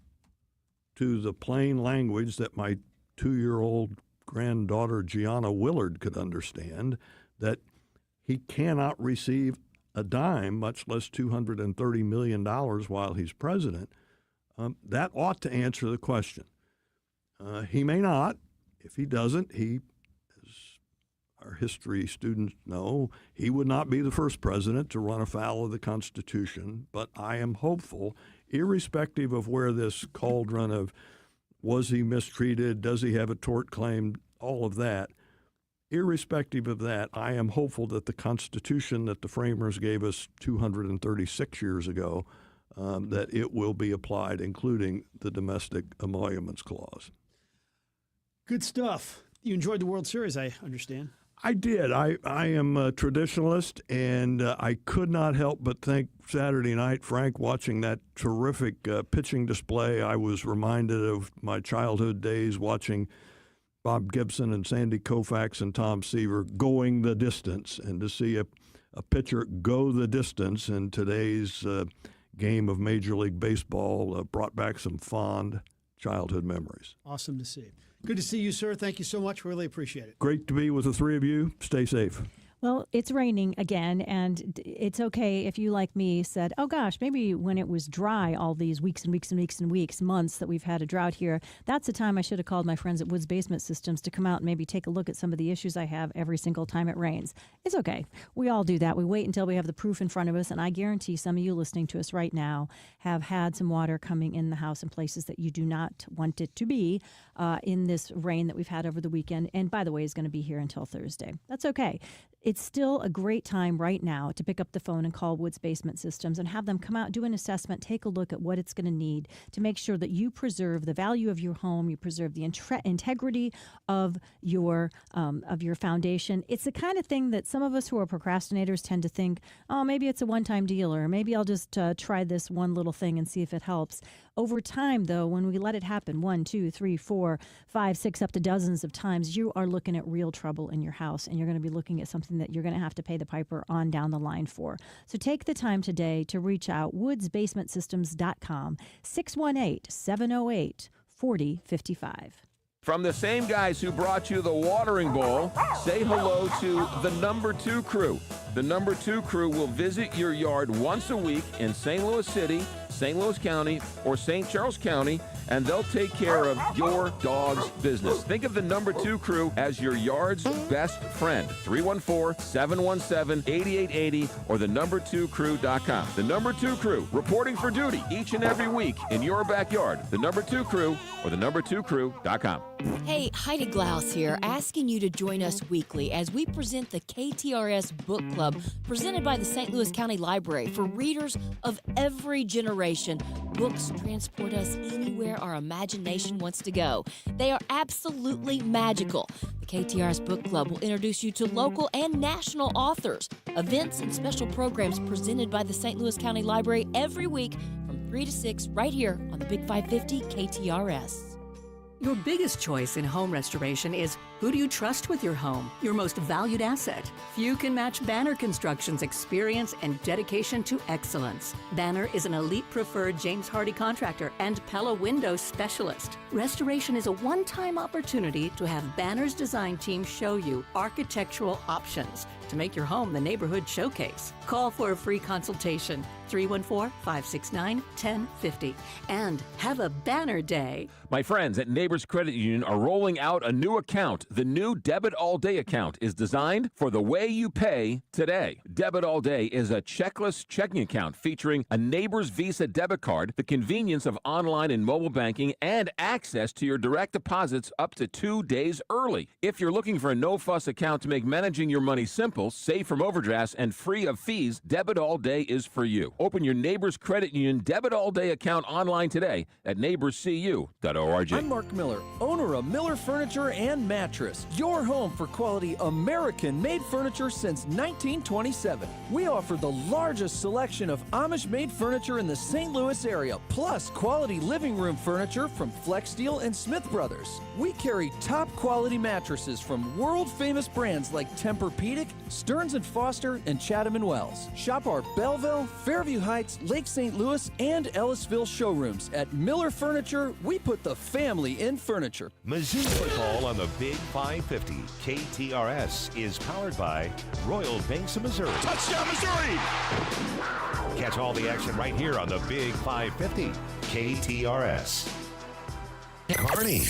to the plain language that my 2-year-old granddaughter Gianna Willard could understand, that he cannot receive a dime, much less $230 million while he's president, that ought to answer the question. He may not. If he doesn't, he, as our history students know, he would not be the first president to run afoul of the Constitution. But I am hopeful, irrespective of where this cauldron of was he mistreated, does he have a tort claim, all of that, irrespective of that, I am hopeful that the Constitution that the framers gave us 236 years ago, that it will be applied, including the Domestic Emoluments Clause. Good stuff. You enjoyed the World Series, I understand. I did. I am a traditionalist, and I could not help but think Saturday night, Frank, watching that terrific pitching display, I was reminded of my childhood days watching Bob Gibson and Sandy Koufax and Tom Seaver going the distance, and to see a pitcher go the distance in today's game of Major League Baseball brought back some fond childhood memories. Awesome to see. Good to see you, sir. Thank you so much. Really appreciate it. Great to be with the three of you. Stay safe. Well, it's raining again, and it's okay if you, like me, said, oh gosh, maybe when it was dry all these weeks and weeks and weeks and weeks, months that we've had a drought here, that's the time I should have called my friends at Woods Basement Systems to come out and maybe take a look at some of the issues I have every single time it rains. It's okay. We all do that. We wait until we have the proof in front of us, and I guarantee some of you listening to us right now have had some water coming in the house in places that you do not want it to be in this rain that we've had over the weekend, and by the way, is going to be here until Thursday. That's okay. It's still a great time right now to pick up the phone and call Woods Basement Systems and have them come out, do an assessment, take a look at what it's going to need to make sure that you preserve the value of your home, you preserve the integrity of your foundation. It's the kind of thing that some of us who are procrastinators tend to think, oh, maybe it's a one-time deal, or maybe I'll just try this one little thing and see if it helps. Over time, though, when we let it happen 1, 2, 3, 4, 5, 6, up to dozens of times, you are looking at real trouble in your house, and you're going to be looking at something that you're going to have to pay the piper on down the line for. So take the time today to reach out, woodsbasementsystems.com, 618-708-4055. From the same guys who brought you the watering bowl, say hello to the number 2 crew. The number 2 crew will visit your yard once a week in St. Louis City, St. Louis County, or St. Charles County, and they'll take care of your dog's business. Think of the number 2 crew as your yard's best friend. 314-717-8880 or the number2crew.com. The number 2 crew reporting for duty each and every week in your backyard. The number 2 crew or the number2crew.com. Hey, Heidi Glaus here, asking you to join us weekly as we present the KTRS Book Club, presented by the St. Louis County Library for readers of every generation. Books transport us anywhere our imagination wants to go. They are absolutely magical. The KTRS Book Club will introduce you to local and national authors, events, and special programs presented by the St. Louis County Library every week from 3 to 6 right here on the Big 550 KTRS. Your biggest choice in home restoration is who do you trust with your home, your most valued asset? Few can match Banner Construction's experience and dedication to excellence. Banner is an elite preferred James Hardy contractor and Pella window specialist. Restoration is a one-time opportunity to have Banner's design team show you architectural options to make your home the neighborhood showcase. Call for a free consultation, 314-569-1050. And have a Banner Day. My friends at Neighbors Credit Union are rolling out a new account. The new Debit All Day account is designed for the way you pay today. Debit All Day is a checkless checking account featuring a Neighbors Visa debit card, the convenience of online and mobile banking, and access to your direct deposits up to 2 days early. If you're looking for a no-fuss account to make managing your money simple, safe from overdrafts, and free of fees, Debit All Day is for you. Open your Neighbors Credit Union Debit All Day account online today at neighborscu.org. I'm Mark Miller, owner of Miller Furniture and Mattress, your home for quality American-made furniture since 1927. We offer the largest selection of Amish-made furniture in the St. Louis area, plus quality living room furniture from Flex Steel and Smith Brothers. We carry top-quality mattresses from world-famous brands like Tempur-Pedic, Stearns & Foster, and Chatham & Wells. Shop our Belleville, Fairview Heights, Lake St. Louis, and Ellisville showrooms. At Miller Furniture, we put the family in furniture. Mizzou football on the Big 550 KTRS is powered by Royal Banks of Missouri. Touchdown, Missouri! Catch all the action right here on the Big 550 KTRS. Carney,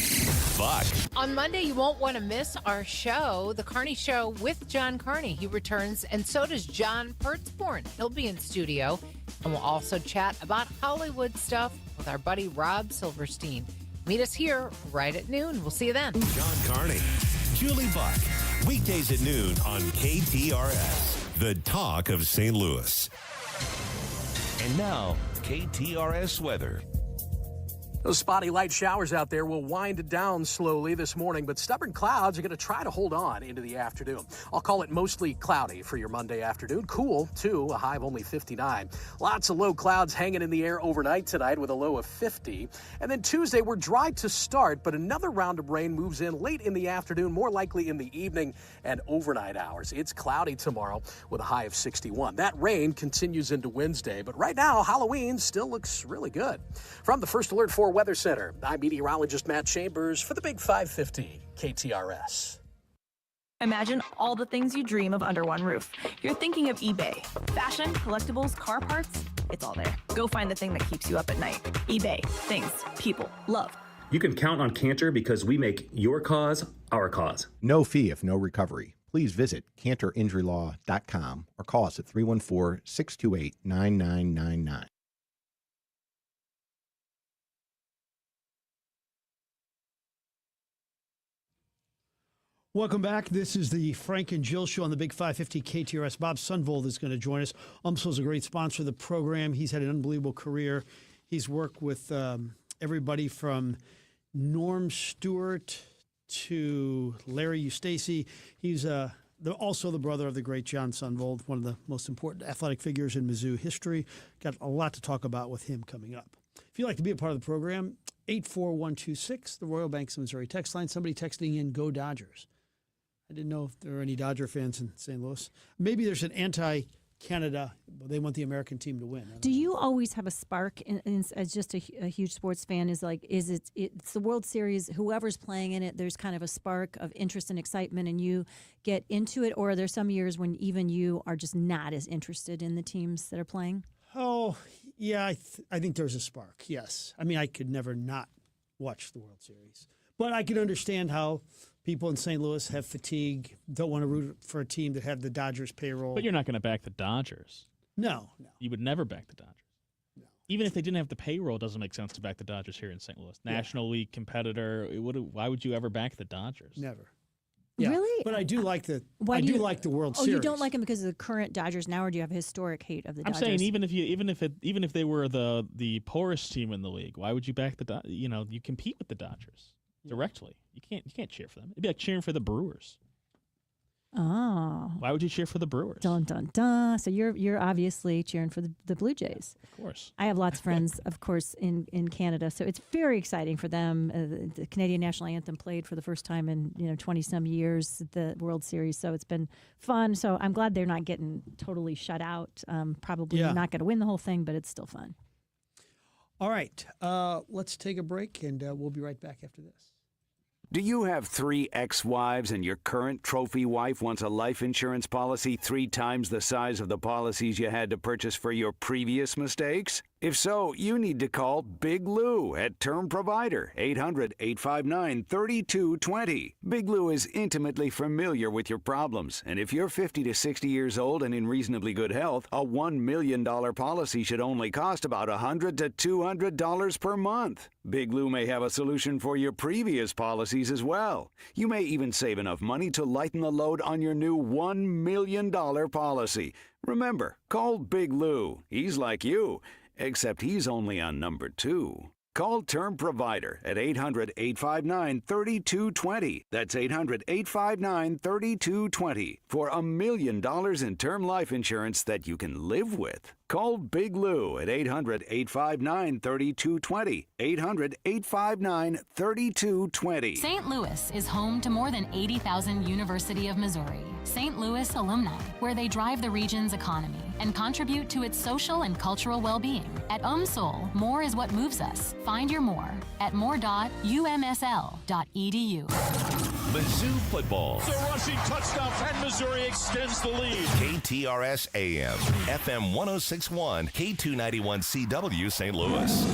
Buck. On Monday, you won't want to miss our show, The Carney Show with John Carney. He returns, and so does John Pertzborn. He'll be in studio, and we'll also chat about Hollywood stuff with our buddy Rob Silverstein. Meet us here right at noon. We'll see you then. John Carney, Julie Buck. Weekdays at noon on KTRS, the talk of St. Louis. And now, KTRS weather. Those spotty light showers out there will wind down slowly this morning, but stubborn clouds are going to try to hold on into the afternoon. I'll call it mostly cloudy for your Monday afternoon. Cool, too, a high of only 59. Lots of low clouds hanging in the air overnight tonight with a low of 50. And then Tuesday, we're dry to start, but another round of rain moves in late in the afternoon, more likely in the evening and overnight hours. It's cloudy tomorrow with a high of 61. That rain continues into Wednesday, but right now, Halloween still looks really good. From the First Alert 4 Weather Center, I'm meteorologist Matt Chambers for the Big 550 KTRS. Imagine all the things you dream of under one roof. You're thinking of eBay. Fashion, collectibles, car parts, it's all there. Go find the thing that keeps you up at night. eBay. Things, people, love. You can count on Cantor because we make your cause our cause. No fee if no recovery. Please visit cantorinjurylaw.com or call us at 314-628-9999. Welcome back. This is the Frank and Jill Show on the Big 550 KTRS. Bob Sunvold is going to join us. UMSL is a great sponsor of the program. He's had an unbelievable career. He's worked with everybody from Norm Stewart to Larry Eustace. He's also the brother of the great John Sunvold, one of the most important athletic figures in Mizzou history. Got a lot to talk about with him coming up. If you'd like to be a part of the program, 84126, the Royal Banks of Missouri text line. Somebody texting in, Go Dodgers. I didn't know if there were any Dodger fans in St. Louis. Maybe there's an Canada, they want the American team to win. Do you always have a spark as just a huge sports fan? It's the World Series, whoever's playing in it, there's kind of a spark of interest and excitement and you get into it? Or are there some years when even you are just not as interested in the teams that are playing? Oh, yeah, I think there's a spark, yes. I mean, I could never not watch the World Series. But I can understand how people in St. Louis have fatigue, don't want to root for a team that have the Dodgers payroll. But you're not going to back the Dodgers. No. You would never back the Dodgers. No. Even if they didn't have the payroll, it doesn't make sense to back the Dodgers here in St. Louis. National League competitor. Why would you ever back the Dodgers? Never. Yeah. Really? But I do like the like the World Series. Oh, you don't like them because of the current Dodgers now, or do you have a historic hate of the Dodgers? I'm saying even if they were the poorest team in the league, why would you back the you compete with the Dodgers directly. You can't cheer for them. It'd be like cheering for the Brewers. Oh. Why would you cheer for the Brewers? Dun dun dun. So you're obviously cheering for the Blue Jays. Of course. I have lots of friends, of course, in Canada. So it's very exciting for them. The Canadian national anthem played for the first time in 20-some years at the World Series. So it's been fun. So I'm glad they're not getting totally shut out. Probably not going to win the whole thing, but it's still fun. All right. Let's take a break, and we'll be right back after this. Do you have 3 ex-wives and your current trophy wife wants a life insurance policy 3 times the size of the policies you had to purchase for your previous mistakes? If so, you need to call Big Lou at Term Provider, 800-859-3220. Big Lou is intimately familiar with your problems, and if you're 50 to 60 years old and in reasonably good health, a $1 million policy should only cost about $100 to $200 per month. Big Lou may have a solution for your previous policies as well. You may even save enough money to lighten the load on your new $1 million policy. Remember, call Big Lou. He's like you, except he's only on number 2. Call Term Provider at 800-859-3220. That's 800-859-3220 for $1 million in term life insurance that you can live with. Call Big Lou at 800-859-3220. 800-859-3220. St. Louis is home to more than 80,000 University of Missouri St. Louis alumni, where they drive the region's economy and contribute to its social and cultural well-being. At UMSL, more is what moves us. Find your more at more.umsl.edu. Mizzou football. The rushing touchdown, and Missouri extends the lead. KTRS AM, FM 106.1, K291CW St. Louis.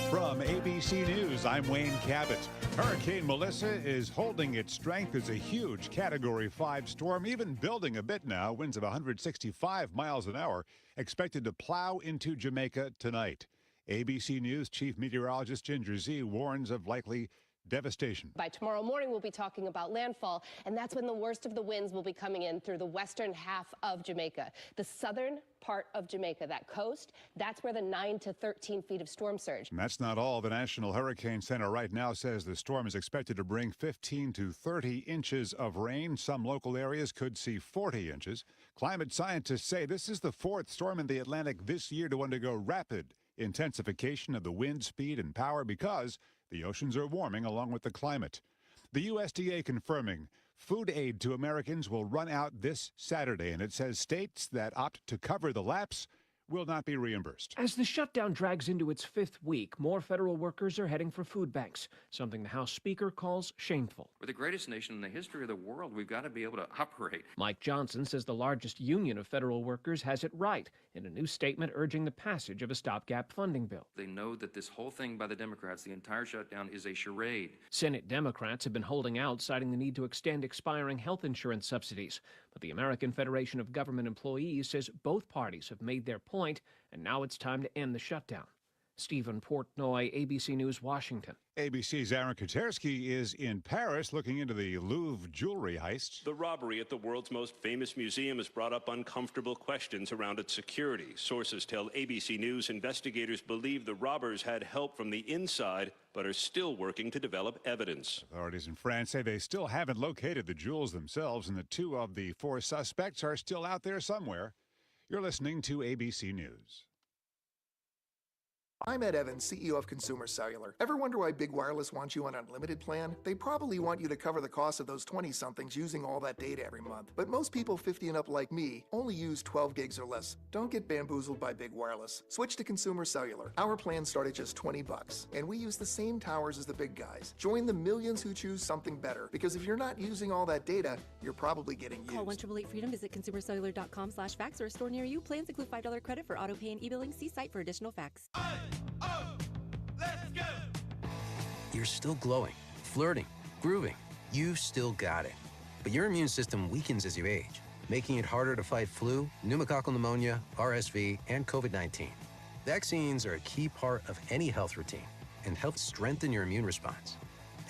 From ABC News, I'm Wayne Cabot. Hurricane Melissa is holding its strength as a huge Category 5 storm, even building a bit now. Winds of 165 miles an hour, expected to plow into Jamaica tonight. ABC News Chief Meteorologist Ginger Z warns of likely devastation. By tomorrow morning, we'll be talking about landfall, and that's when the worst of the winds will be coming in through the western half of Jamaica. The southern part of Jamaica, that coast, that's where the 9 to 13 feet of storm surge. And that's not all. The National Hurricane Center right now says the storm is expected to bring 15 to 30 inches of rain. Some local areas could see 40 inches. Climate scientists say this is the 4th storm in the Atlantic this year to undergo rapid intensification of the wind speed and power because the oceans are warming along with the climate. The USDA confirming food aid to Americans will run out this Saturday, and it says states that opt to cover the lapse will not be reimbursed. As the shutdown drags into its 5th week, more federal workers are heading for food banks, something the House Speaker calls shameful. We're the greatest nation in the history of the world. We've got to be able to operate. Mike Johnson says the largest union of federal workers has it right in a new statement urging the passage of a stopgap funding bill. They know that this whole thing by the Democrats, the entire shutdown, is a charade. Senate Democrats have been holding out, citing the need to extend expiring health insurance subsidies. But the American Federation of Government Employees says both parties have made their point, and now it's time to end the shutdown. Stephen Portnoy, ABC News, Washington. ABC's Aaron Katersky is in Paris looking into the Louvre jewelry heist. The robbery at the world's most famous museum has brought up uncomfortable questions around its security. Sources tell ABC News investigators believe the robbers had help from the inside, but are still working to develop evidence. Authorities in France say they still haven't located the jewels themselves, and the 2 of the 4 suspects are still out there somewhere. You're listening to ABC News. I'm Ed Evans, CEO of Consumer Cellular. Ever wonder why Big Wireless wants you on an unlimited plan? They probably want you to cover the cost of those 20-somethings using all that data every month. But most people 50 and up like me only use 12 gigs or less. Don't get bamboozled by Big Wireless. Switch to Consumer Cellular. Our plans start at just $20, and we use the same towers as the big guys. Join the millions who choose something better, because if you're not using all that data, you're probably getting used. Call 1-888-FREEDOM, visit consumercellular.com/facts or a store near you. Plans include $5 credit for auto pay and e-billing. See site for additional facts. You're still glowing, flirting, grooving. You've still got it. But your immune system weakens as you age, making it harder to fight flu, pneumococcal pneumonia, RSV, and COVID-19. Vaccines are a key part of any health routine and help strengthen your immune response.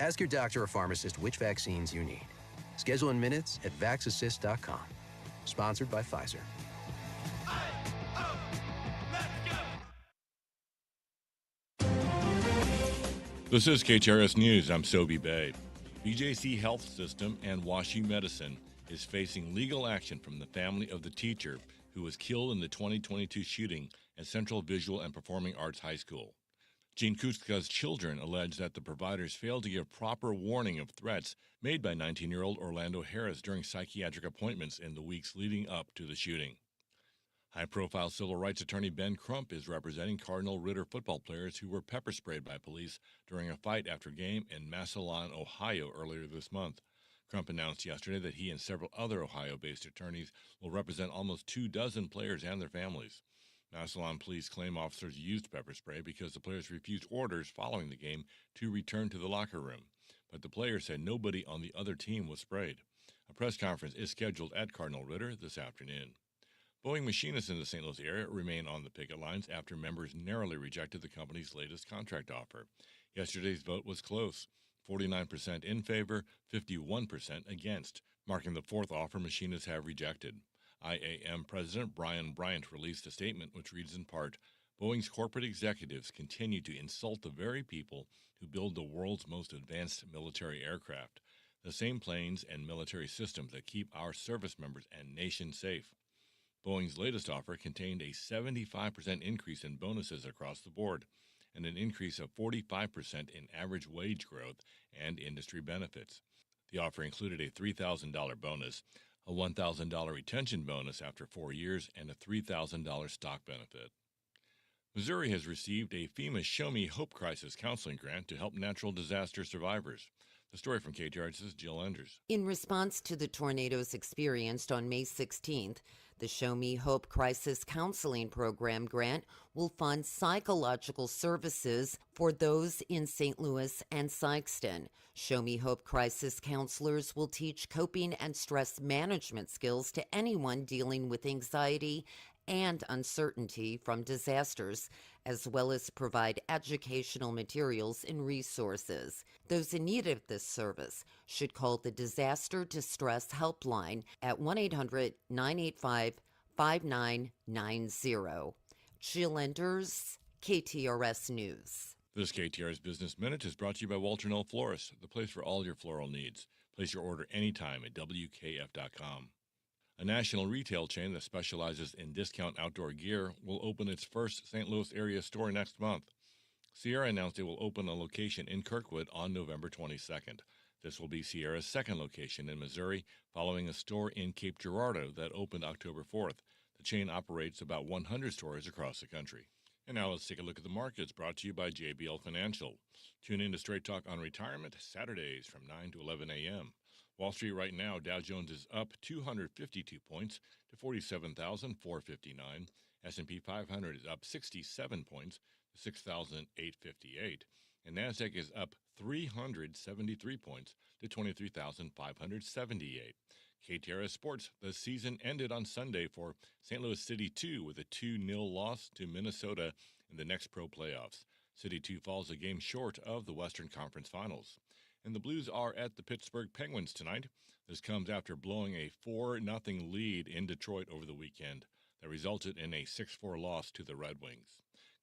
Ask your doctor or pharmacist which vaccines you need. Schedule in minutes at vaxassist.com. Sponsored by Pfizer. This is KTRS News. I'm Sobe Bay. BJC Health System and WashU Medicine is facing legal action from the family of the teacher who was killed in the 2022 shooting at Central Visual and Performing Arts High School. Gene Kutzka's children allege that the providers failed to give proper warning of threats made by 19-year-old Orlando Harris during psychiatric appointments in the weeks leading up to the shooting. High-profile civil rights attorney Ben Crump is representing Cardinal Ritter football players who were pepper sprayed by police during a fight after a game in Massillon, Ohio earlier this month. Crump announced yesterday that he and several other Ohio-based attorneys will represent almost 24 players and their families. Massillon police claim officers used pepper spray because the players refused orders following the game to return to the locker room. But the players said nobody on the other team was sprayed. A press conference is scheduled at Cardinal Ritter this afternoon. Boeing machinists in the St. Louis area remain on the picket lines after members narrowly rejected the company's latest contract offer. Yesterday's vote was close, 49% in favor, 51% against, marking the fourth offer machinists have rejected. IAM President Brian Bryant released a statement which reads in part, Boeing's corporate executives continue to insult the very people who build the world's most advanced military aircraft, the same planes and military systems that keep our service members and nation safe. Boeing's latest offer contained a 75% increase in bonuses across the board and an increase of 45% in average wage growth and industry benefits. The offer included a $3,000 bonus, a $1,000 retention bonus after 4 years, and a $3,000 stock benefit. Missouri has received a FEMA Show Me Hope Crisis Counseling Grant to help natural disaster survivors. The story from KTRS's Jill Enders. In response to the tornadoes experienced on May 16th, the Show Me Hope Crisis Counseling Program grant will fund psychological services for those in St. Louis and Sikeston. Show Me Hope Crisis counselors will teach coping and stress management skills to anyone dealing with anxiety and uncertainty from disasters, as well as provide educational materials and resources. Those in need of this service should call the Disaster Distress Helpline at 1-800-985-5990. Jill Enders, KTRS News. This KTRS Business Minute is brought to you by Walter Knoll Florist, the place for all your floral needs. Place your order anytime at WKF.com. A national retail chain that specializes in discount outdoor gear will open its first St. Louis area store next month. Sierra announced it will open a location in Kirkwood on November 22nd. This will be Sierra's second location in Missouri, following a store in Cape Girardeau that opened October 4th. The chain operates about 100 stores across the country. And now let's take a look at the markets, brought to you by JBL Financial. Tune in to Straight Talk on Retirement, Saturdays from 9 to 11 a.m. Wall Street right now, Dow Jones is up 252 points to 47,459. S&P 500 is up 67 points to 6,858. And NASDAQ is up 373 points to 23,578. KTRS Sports, the season ended on Sunday for St. Louis City 2 with a 2-0 loss to Minnesota in the next pro playoffs. City 2 falls a game short of the Western Conference Finals. And the Blues are at the Pittsburgh Penguins tonight. This comes after blowing a 4-0 lead in Detroit over the weekend that resulted in a 6-4 loss to the Red Wings.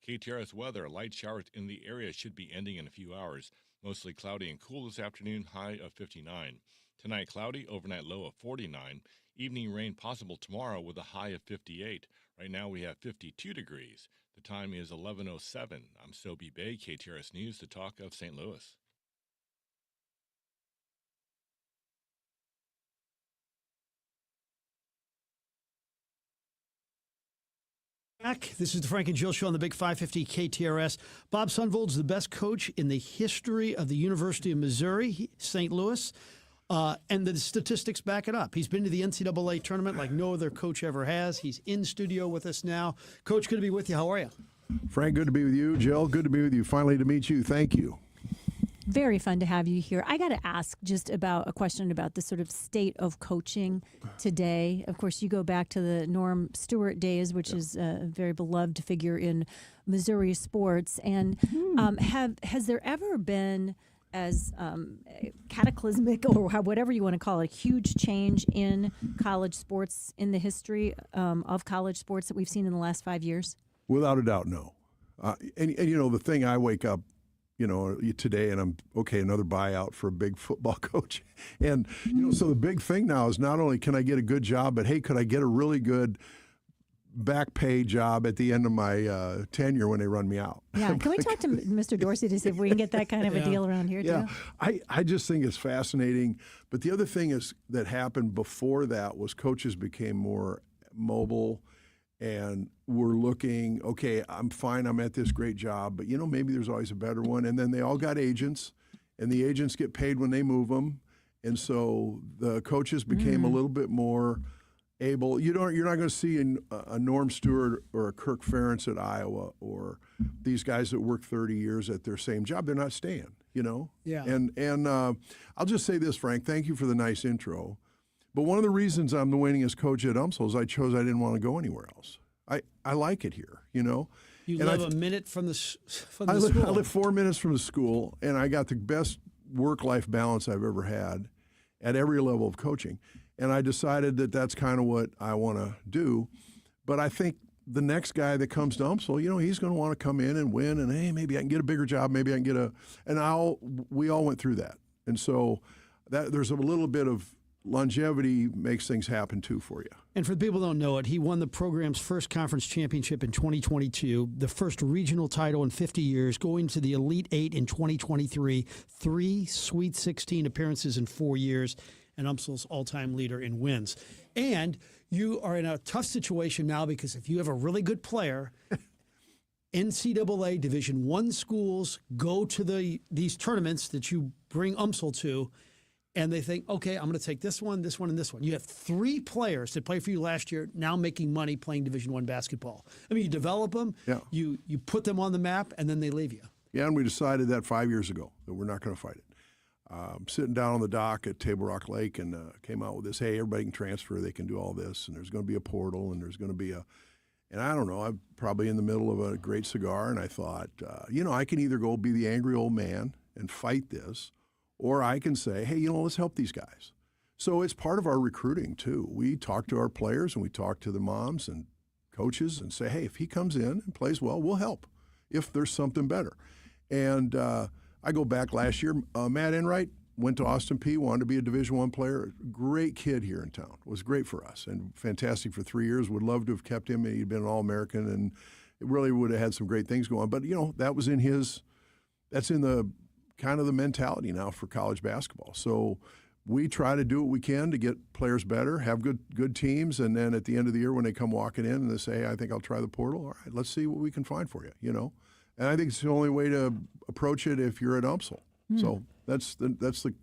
KTRS weather, light showers in the area should be ending in a few hours. Mostly cloudy and cool this afternoon, high of 59. Tonight, cloudy, overnight low of 49. Evening rain possible tomorrow with a high of 58. Right now we have 52 degrees. The time is 11:07. I'm Sobe Bay, KTRS News, the talk of St. Louis. Back. This is the Frank and Jill Show on the Big 550 KTRS. Bob Sundvold's the best coach in the history of the University of Missouri, St. Louis, and the statistics back it up. He's been to the NCAA tournament like no other coach ever has. He's in studio with us now. Coach, good to be with you. How are you? Frank, good to be with you. Jill, good to be with you. Finally to meet you. Thank you. Very fun to have you here. I got to ask just about a question about the sort of state of coaching today. Of course, you go back to the Norm Stewart days, which is a very beloved figure in Missouri sports. And has there ever been, as cataclysmic or whatever you want to call it, a huge change in college sports, in the history of college sports that we've seen in the last 5 years? Without a doubt, no. And you know, the thing I wake up, today, and I'm another buyout for a big football coach. And, so the big thing now is not only can I get a good job, but hey, could I get a really good back pay job at the end of my tenure when they run me out? Yeah. Can we talk to Mr. Dorsey to see if we can get that kind of a deal around here, too? I just think it's fascinating. But the other thing is that happened before that was coaches became more mobile. And we're looking, okay, I'm fine, I'm at this great job, but maybe there's always a better one. And then they all got agents, and the agents get paid when they move them. And so the coaches became a little bit more able. You're not going to see a Norm Stewart or a Kirk Ferentz at Iowa or these guys that work 30 years at their same job. They're not staying, Yeah. And I'll just say this, Frank, thank you for the nice intro. But one of the reasons I'm the winningest coach at UMSL is I didn't want to go anywhere else. I like it here, You live a minute from the school. I live 4 minutes from the school, and I got the best work-life balance I've ever had at every level of coaching. And I decided that that's kind of what I want to do. But I think the next guy that comes to UMSL, he's going to want to come in and win, and hey, maybe I can get a bigger job, maybe I can get we all went through that. And so there's a little bit of longevity makes things happen too for you. And for the people who don't know it, he won the program's first conference championship in 2022, the first regional title in 50 years, going to the Elite Eight in 2023, 3 Sweet 16 appearances in 4 years, and UMSL's all-time leader in wins. And you are in a tough situation now because if you have a really good player, NCAA Division I schools go to these tournaments that you bring UMSL to, and they think, okay, I'm going to take this one, and this one. You have 3 players that played for you last year now making money playing Division I basketball. I mean, you develop them, you put them on the map, and then they leave you. Yeah, and we decided that 5 years ago that we're not going to fight it. Sitting down on the dock at Table Rock Lake and came out with this, hey, everybody can transfer, they can do all this, and there's going to be a portal, and there's going to be and I don't know, I'm probably in the middle of a great cigar, and I thought, I can either go be the angry old man and fight this, or I can say, hey, let's help these guys. So it's part of our recruiting, too. We talk to our players and we talk to the moms and coaches and say, hey, if he comes in and plays well, we'll help if there's something better. And I go back last year, Matt Enright went to Austin Peay, wanted to be a Division I player. Great kid here in town. Was great for us and fantastic for 3 years. Would love to have kept him. He'd been an All-American and it really would have had some great things going on. But, that was that's in the kind of the mentality now for college basketball. So we try to do what we can to get players better, have good teams, and then at the end of the year when they come walking in and they say, hey, I think I'll try the portal, all right, let's see what we can find for you, And I think it's the only way to approach it if you're at UMSL. So that's the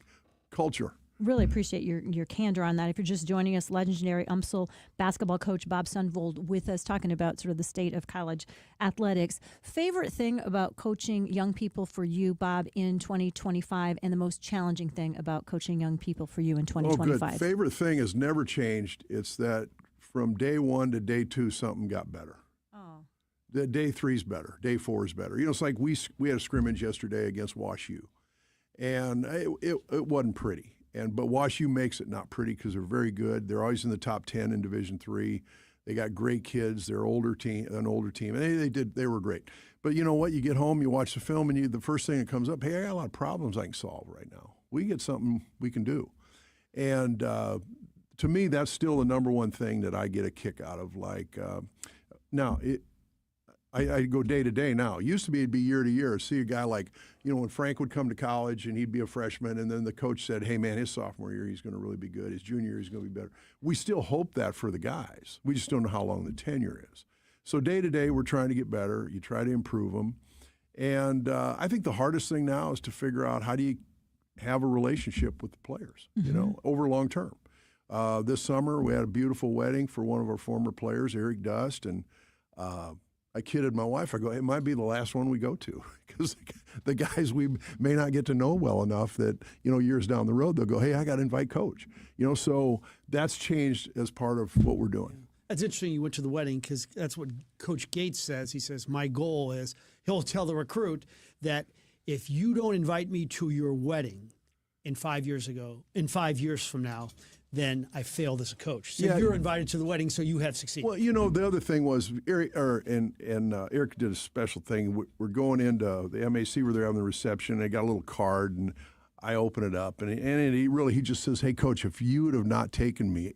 culture. Really appreciate your candor on that. If you're just joining us, legendary UMSL basketball coach Bob Sundvold with us talking about sort of the state of college athletics. Favorite thing about coaching young people for you, Bob, in 2025, and the most challenging thing about coaching young people for you in 2025? Oh, good. Favorite thing has never changed. It's that from day 1 to day 2, something got better. Oh. The day 3's better. Day 4's better. It's like we had a scrimmage yesterday against Wash U, and it wasn't pretty. But Wash U makes it not pretty because they're very good. They're always in the top 10 in Division III. They got great kids. They're an older team, and they were great. But you know what? You get home, you watch the film, and the first thing that comes up, hey, I got a lot of problems I can solve right now. We get something we can do. And to me, that's still the number one thing that I get a kick out of. I go day to day now. It used to be it'd be year to year. See a guy like, when Frank would come to college and he'd be a freshman, and then the coach said, hey, man, his sophomore year he's going to really be good. His junior year he's going to be better. We still hope that for the guys. We just don't know how long the tenure is. So day to day we're trying to get better. You try to improve them. And I think the hardest thing now is to figure out how do you have a relationship with the players, over long term. This summer we had a beautiful wedding for one of our former players, Eric Dust, and I kidded my wife. I go, it might be the last one we go to because the guys we may not get to know well enough that, years down the road, they'll go, hey, I got to invite Coach. So that's changed as part of what we're doing. That's interesting you went to the wedding because that's what Coach Gates says. He says, my goal is, he'll tell the recruit that if you don't invite me to your wedding in 5 years from now, then I failed as a coach. So you're invited to the wedding, so you have succeeded. Well, the other thing was Eric did a special thing. We're going into the MAC where they're having the reception. They got a little card, and I open it up, and he just says, "Hey, Coach, if you would have not taken me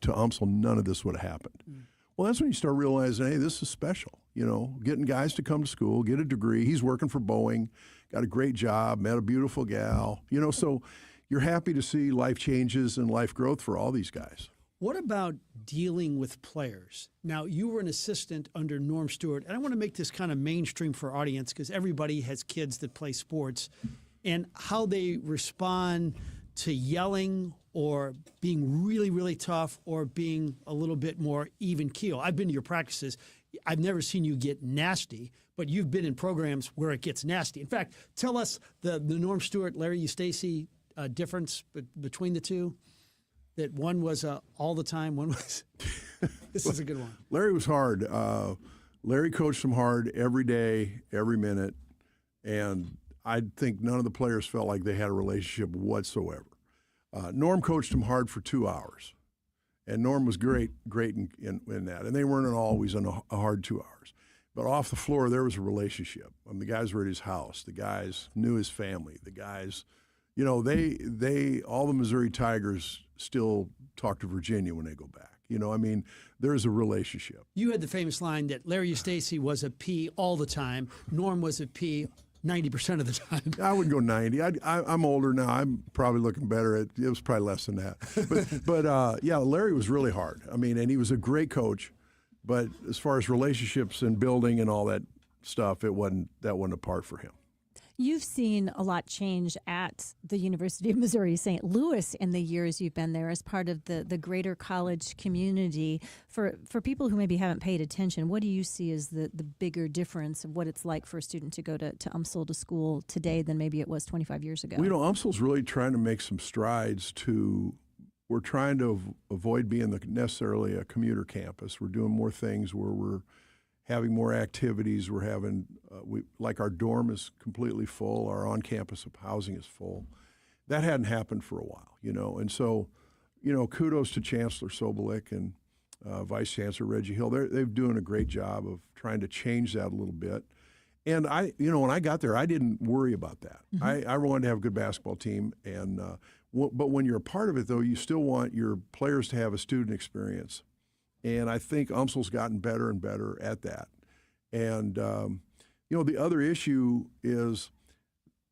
to UMSL, none of this would have happened." Well, that's when you start realizing, hey, this is special. Getting guys to come to school, get a degree. He's working for Boeing, got a great job, met a beautiful gal. So you're happy to see life changes and life growth for all these guys. What about dealing with players? Now, you were an assistant under Norm Stewart, and I want to make this kind of mainstream for our audience because everybody has kids that play sports, and how they respond to yelling or being really, really tough or being a little bit more even keel. I've been to your practices. I've never seen you get nasty, but you've been in programs where it gets nasty. In fact, tell us the Norm Stewart, Larry Eustace difference between the two, that one was all the time, one was this is a good one. Larry was hard. Larry coached him hard every day, every minute, and I think none of the players felt like they had a relationship whatsoever. Norm coached him hard for 2 hours, and Norm was great in that, and they weren't always on a hard 2 hours. But off the floor, there was a relationship. The guys were at his house. The guys knew his family. The guys... they all the Missouri Tigers still talk to Virginia when they go back. There's a relationship. You had the famous line that Larry Eustace was a P all the time. Norm was a P 90% of the time. I wouldn't go 90. I'm older now. I'm probably looking better. It was probably less than that. But Larry was really hard. And he was a great coach. But as far as relationships and building and all that stuff, that wasn't a part for him. You've seen a lot change at the University of Missouri St. Louis in the years you've been there as part of the greater college community. For people who maybe haven't paid attention, what do you see as the bigger difference of what it's like for a student to go to UMSL to school today than maybe it was 25 years ago? UMSL's really trying to make some strides we're trying to avoid being necessarily a commuter campus. We're doing more things where we're having more activities. We're having, like our dorm is completely full. Our on-campus housing is full. That hadn't happened for a while, And so, kudos to Chancellor Sobolik and Vice Chancellor Reggie Hill. They're doing a great job of trying to change that a little bit. And when I got there, I didn't worry about that. Mm-hmm. I wanted to have a good basketball team. And but when you're a part of it, though, you still want your players to have a student experience. And I think UMSL's gotten better and better at that. And, the other issue is,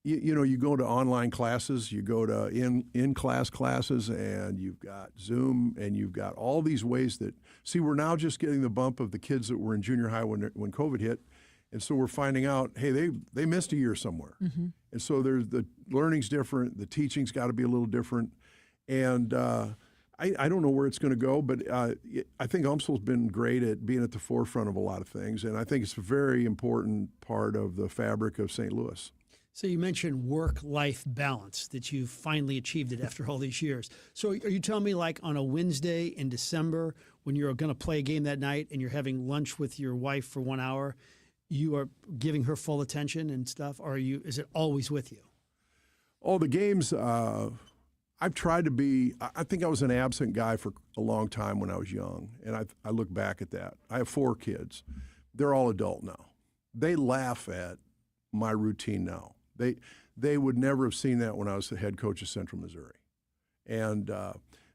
you go to online classes, you go to in-class classes, and you've got Zoom, and you've got all these ways that, we're now just getting the bump of the kids that were in junior high when COVID hit. And so we're finding out, hey, they missed a year somewhere. Mm-hmm. And so the learning's different, the teaching's got to be a little different. And, I don't know where it's going to go, but I think UMSL's been great at being at the forefront of a lot of things, and I think it's a very important part of the fabric of St. Louis. So you mentioned work-life balance, that you've finally achieved it after all these years. So are you telling me, like on a Wednesday in December when you're going to play a game that night and you're having lunch with your wife for 1 hour, you are giving her full attention and stuff, or is it always with you? Oh, the games... I've tried to be, I think I was an absent guy for a long time when I was young, and I look back at that. I have 4 kids. They're all adult now. They laugh at my routine now. They would never have seen that when I was the head coach of Central Missouri. And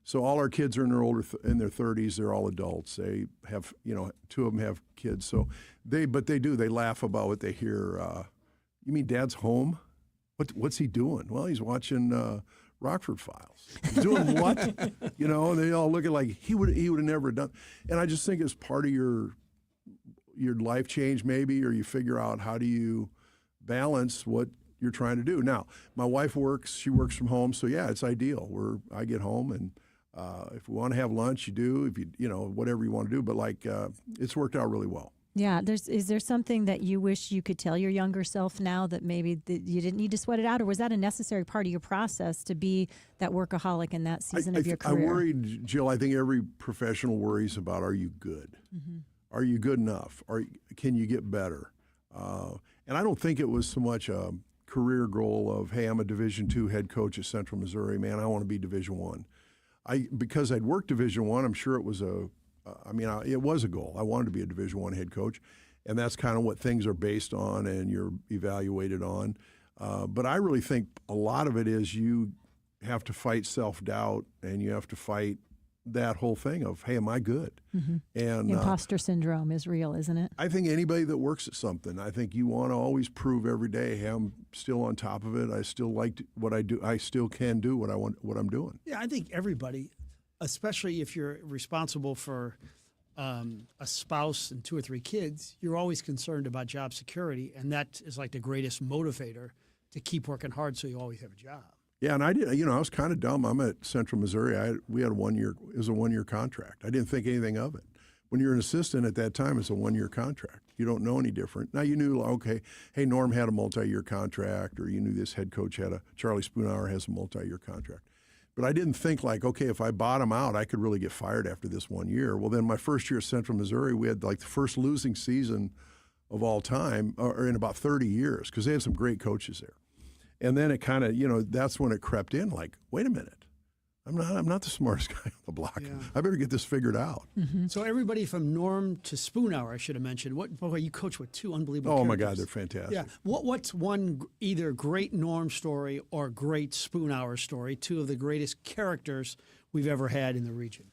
So all our kids are in their 30s. They're all adults. They have, two of them have kids. So they laugh about what they hear. You mean Dad's home? What's he doing? Well, he's watching Rockford Files. He's doing what? And they all look at like he would have never done. And I just think it's part of your life change maybe, or you figure out how do you balance what you're trying to do. Now, my wife works. She works from home, so yeah, it's ideal. I get home and. If we want to have lunch, you do. If you whatever you want to do, but it's worked out really well. Yeah. Is there something that you wish you could tell your younger self now that maybe you didn't need to sweat it out, or was that a necessary part of your process to be that workaholic in that season of your career? I worried, Jill. I think every professional worries about: are you good? Mm-hmm. Are you good enough? Can you get better? And I don't think it was so much a career goal of, hey, I'm a Division II head coach at Central Missouri. Man, I want to be Division I. Because I'd worked Division I, I'm sure it was it was a goal. I wanted to be a Division I head coach, and that's kind of what things are based on and you're evaluated on. But I really think a lot of it is you have to fight self-doubt, and you have to fight that whole thing of, hey, am I good? Mm-hmm. And imposter syndrome is real, isn't it? I think anybody that works at something, I think you want to always prove every day, hey, I'm still on top of it. I still like what I do. I still can do what I'm doing. Yeah, I think everybody, especially if you're responsible for a spouse and 2 or 3 kids, you're always concerned about job security, and that is like the greatest motivator to keep working hard so you always have a job. Yeah, and I did. I was kind of dumb. I'm at Central Missouri. We had a 1 year. It was a 1 year contract. I didn't think anything of it. When you're an assistant at that time, it's a 1 year contract. You don't know any different. Now you knew, okay, hey, Norm had a multi-year contract, or you knew this head coach Charlie Spoonhour has a multi-year contract. But I didn't think okay, if I bottom out, I could really get fired after this 1 year. Well, then my first year at Central Missouri, we had the first losing season of all time, or in about 30 years, because they had some great coaches there. And then it kind of, that's when it crept in. Wait a minute, I'm not the smartest guy on the block. Yeah. I better get this figured out. Mm-hmm. So everybody from Norm to Spoonhour, I should have mentioned. You coach with 2 unbelievable. Oh characters. My God, they're fantastic. Yeah. What's one either great Norm story or great Spoonhour story? 2 of the greatest characters we've ever had in the region.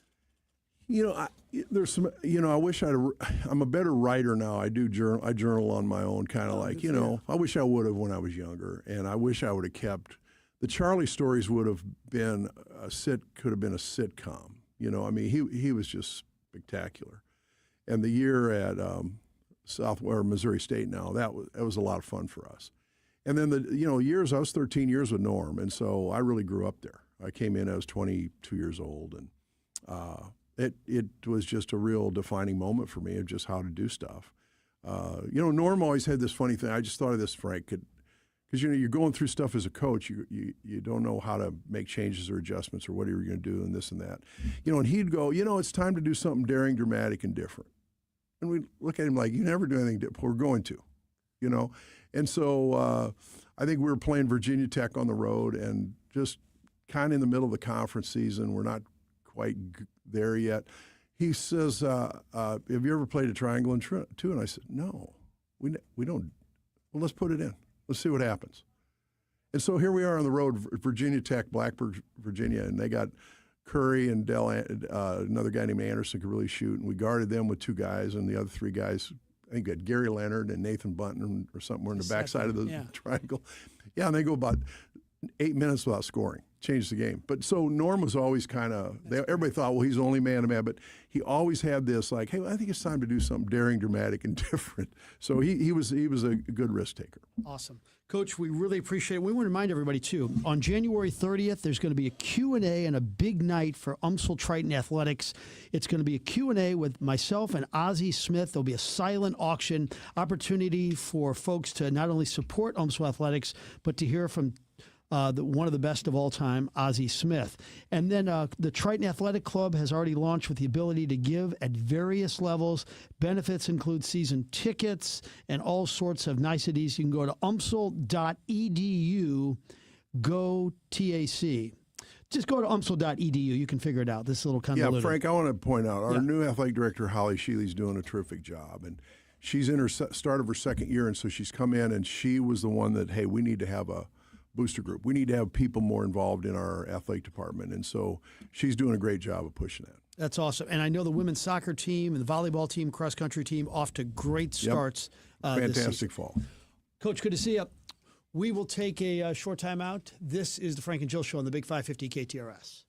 There's some. I wish I'm a better writer now. I do journal. I journal on my own, kind of I wish I would have when I was younger, and I wish I would have kept. The Charlie stories would have been could have been a sitcom. He was just spectacular, and the year at Missouri State that was a lot of fun for us. And then I was 13 years with Norm, and so I really grew up there. I came in, I was 22 years old, and it was just a real defining moment for me of just how to do stuff. Norm always had this funny thing. I just thought of this, Frank, because you're going through stuff as a coach. You don't know how to make changes or adjustments or what you're going to do and this and that. And he'd go, it's time to do something daring, dramatic, and different. And we'd look at him like, you never do anything different. We're going to, And so I think we were playing Virginia Tech on the road, and just kind of in the middle of the conference season. We're not quite there yet. He says, have you ever played a triangle in 2? And I said, no, we don't. Well, let's put it in. Let's see what happens. And so here we are on the road, Virginia Tech, Blacksburg, Virginia, and they got Curry and another guy named Anderson could really shoot, and we guarded them with 2 guys, and the other 3 guys, I think, got Gary Leonard and Nathan Bunton or something, were in the backside of the triangle. Yeah, and they go about 8 minutes without scoring. Changed the game. But so Norm was always everybody thought, well, he's the only man to man, but he always had this hey, I think it's time to do something daring, dramatic, and different. So he was a good risk taker. Awesome. Coach, we really appreciate it. We want to remind everybody, too, on January 30th, there's going to be a Q&A and a big night for UMSL Triton Athletics. It's going to be a Q&A with myself and Ozzie Smith. There'll be a silent auction opportunity for folks to not only support UMSL Athletics, but to hear from one of the best of all time, Ozzie Smith. And then the Triton Athletic Club has already launched with the ability to give at various levels. Benefits include season tickets and all sorts of niceties. You can go to umsl.edu, go TAC. Just go to umsl.edu. You can figure it out. This little convoluted. Yeah, Frank, I want to point out, our new athletic director, Holly Shealy's doing a terrific job. And she's in her start of her 2nd year, and so she's come in, and she was the one that, hey, we need to have a booster group. We need to have people more involved in our athletic department. And so she's doing a great job of pushing that. That's awesome. And I know the women's soccer team and the volleyball team, cross-country team, off to great starts. Fantastic fall. Coach, good to see you. We will take a short time out. This is the Frank and Jill Show on the Big 550 KTRS.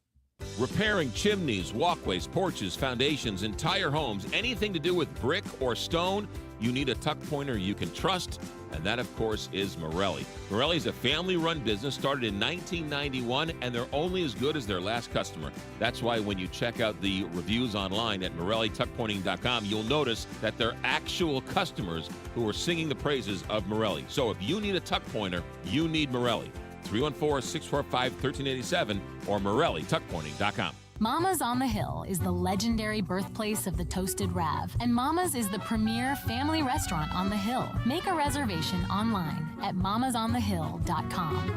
Repairing chimneys, walkways, porches, foundations, entire homes, anything to do with brick or stone, you need a tuck pointer you can trust, and that, of course, is Morelli. Morelli's a family-run business, started in 1991, and they're only as good as their last customer. That's why when you check out the reviews online at MorelliTuckPointing.com, you'll notice that they're actual customers who are singing the praises of Morelli. So if you need a tuck pointer, you need Morelli. 314-645-1387 or MorelliTuckPointing.com. Mama's on the Hill is the legendary birthplace of the Toasted Rav, and Mama's is the premier family restaurant on the Hill. Make a reservation online at mamasonthehill.com.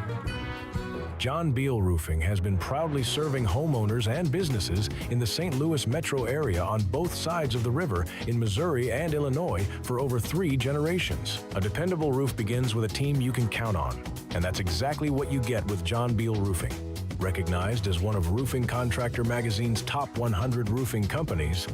John Beal Roofing has been proudly serving homeowners and businesses in the St. Louis metro area on both sides of the river in Missouri and Illinois for over 3 generations. A dependable roof begins with a team you can count on, and that's exactly what you get with John Beal Roofing. Recognized as one of Roofing Contractor Magazine's top 100 roofing companies,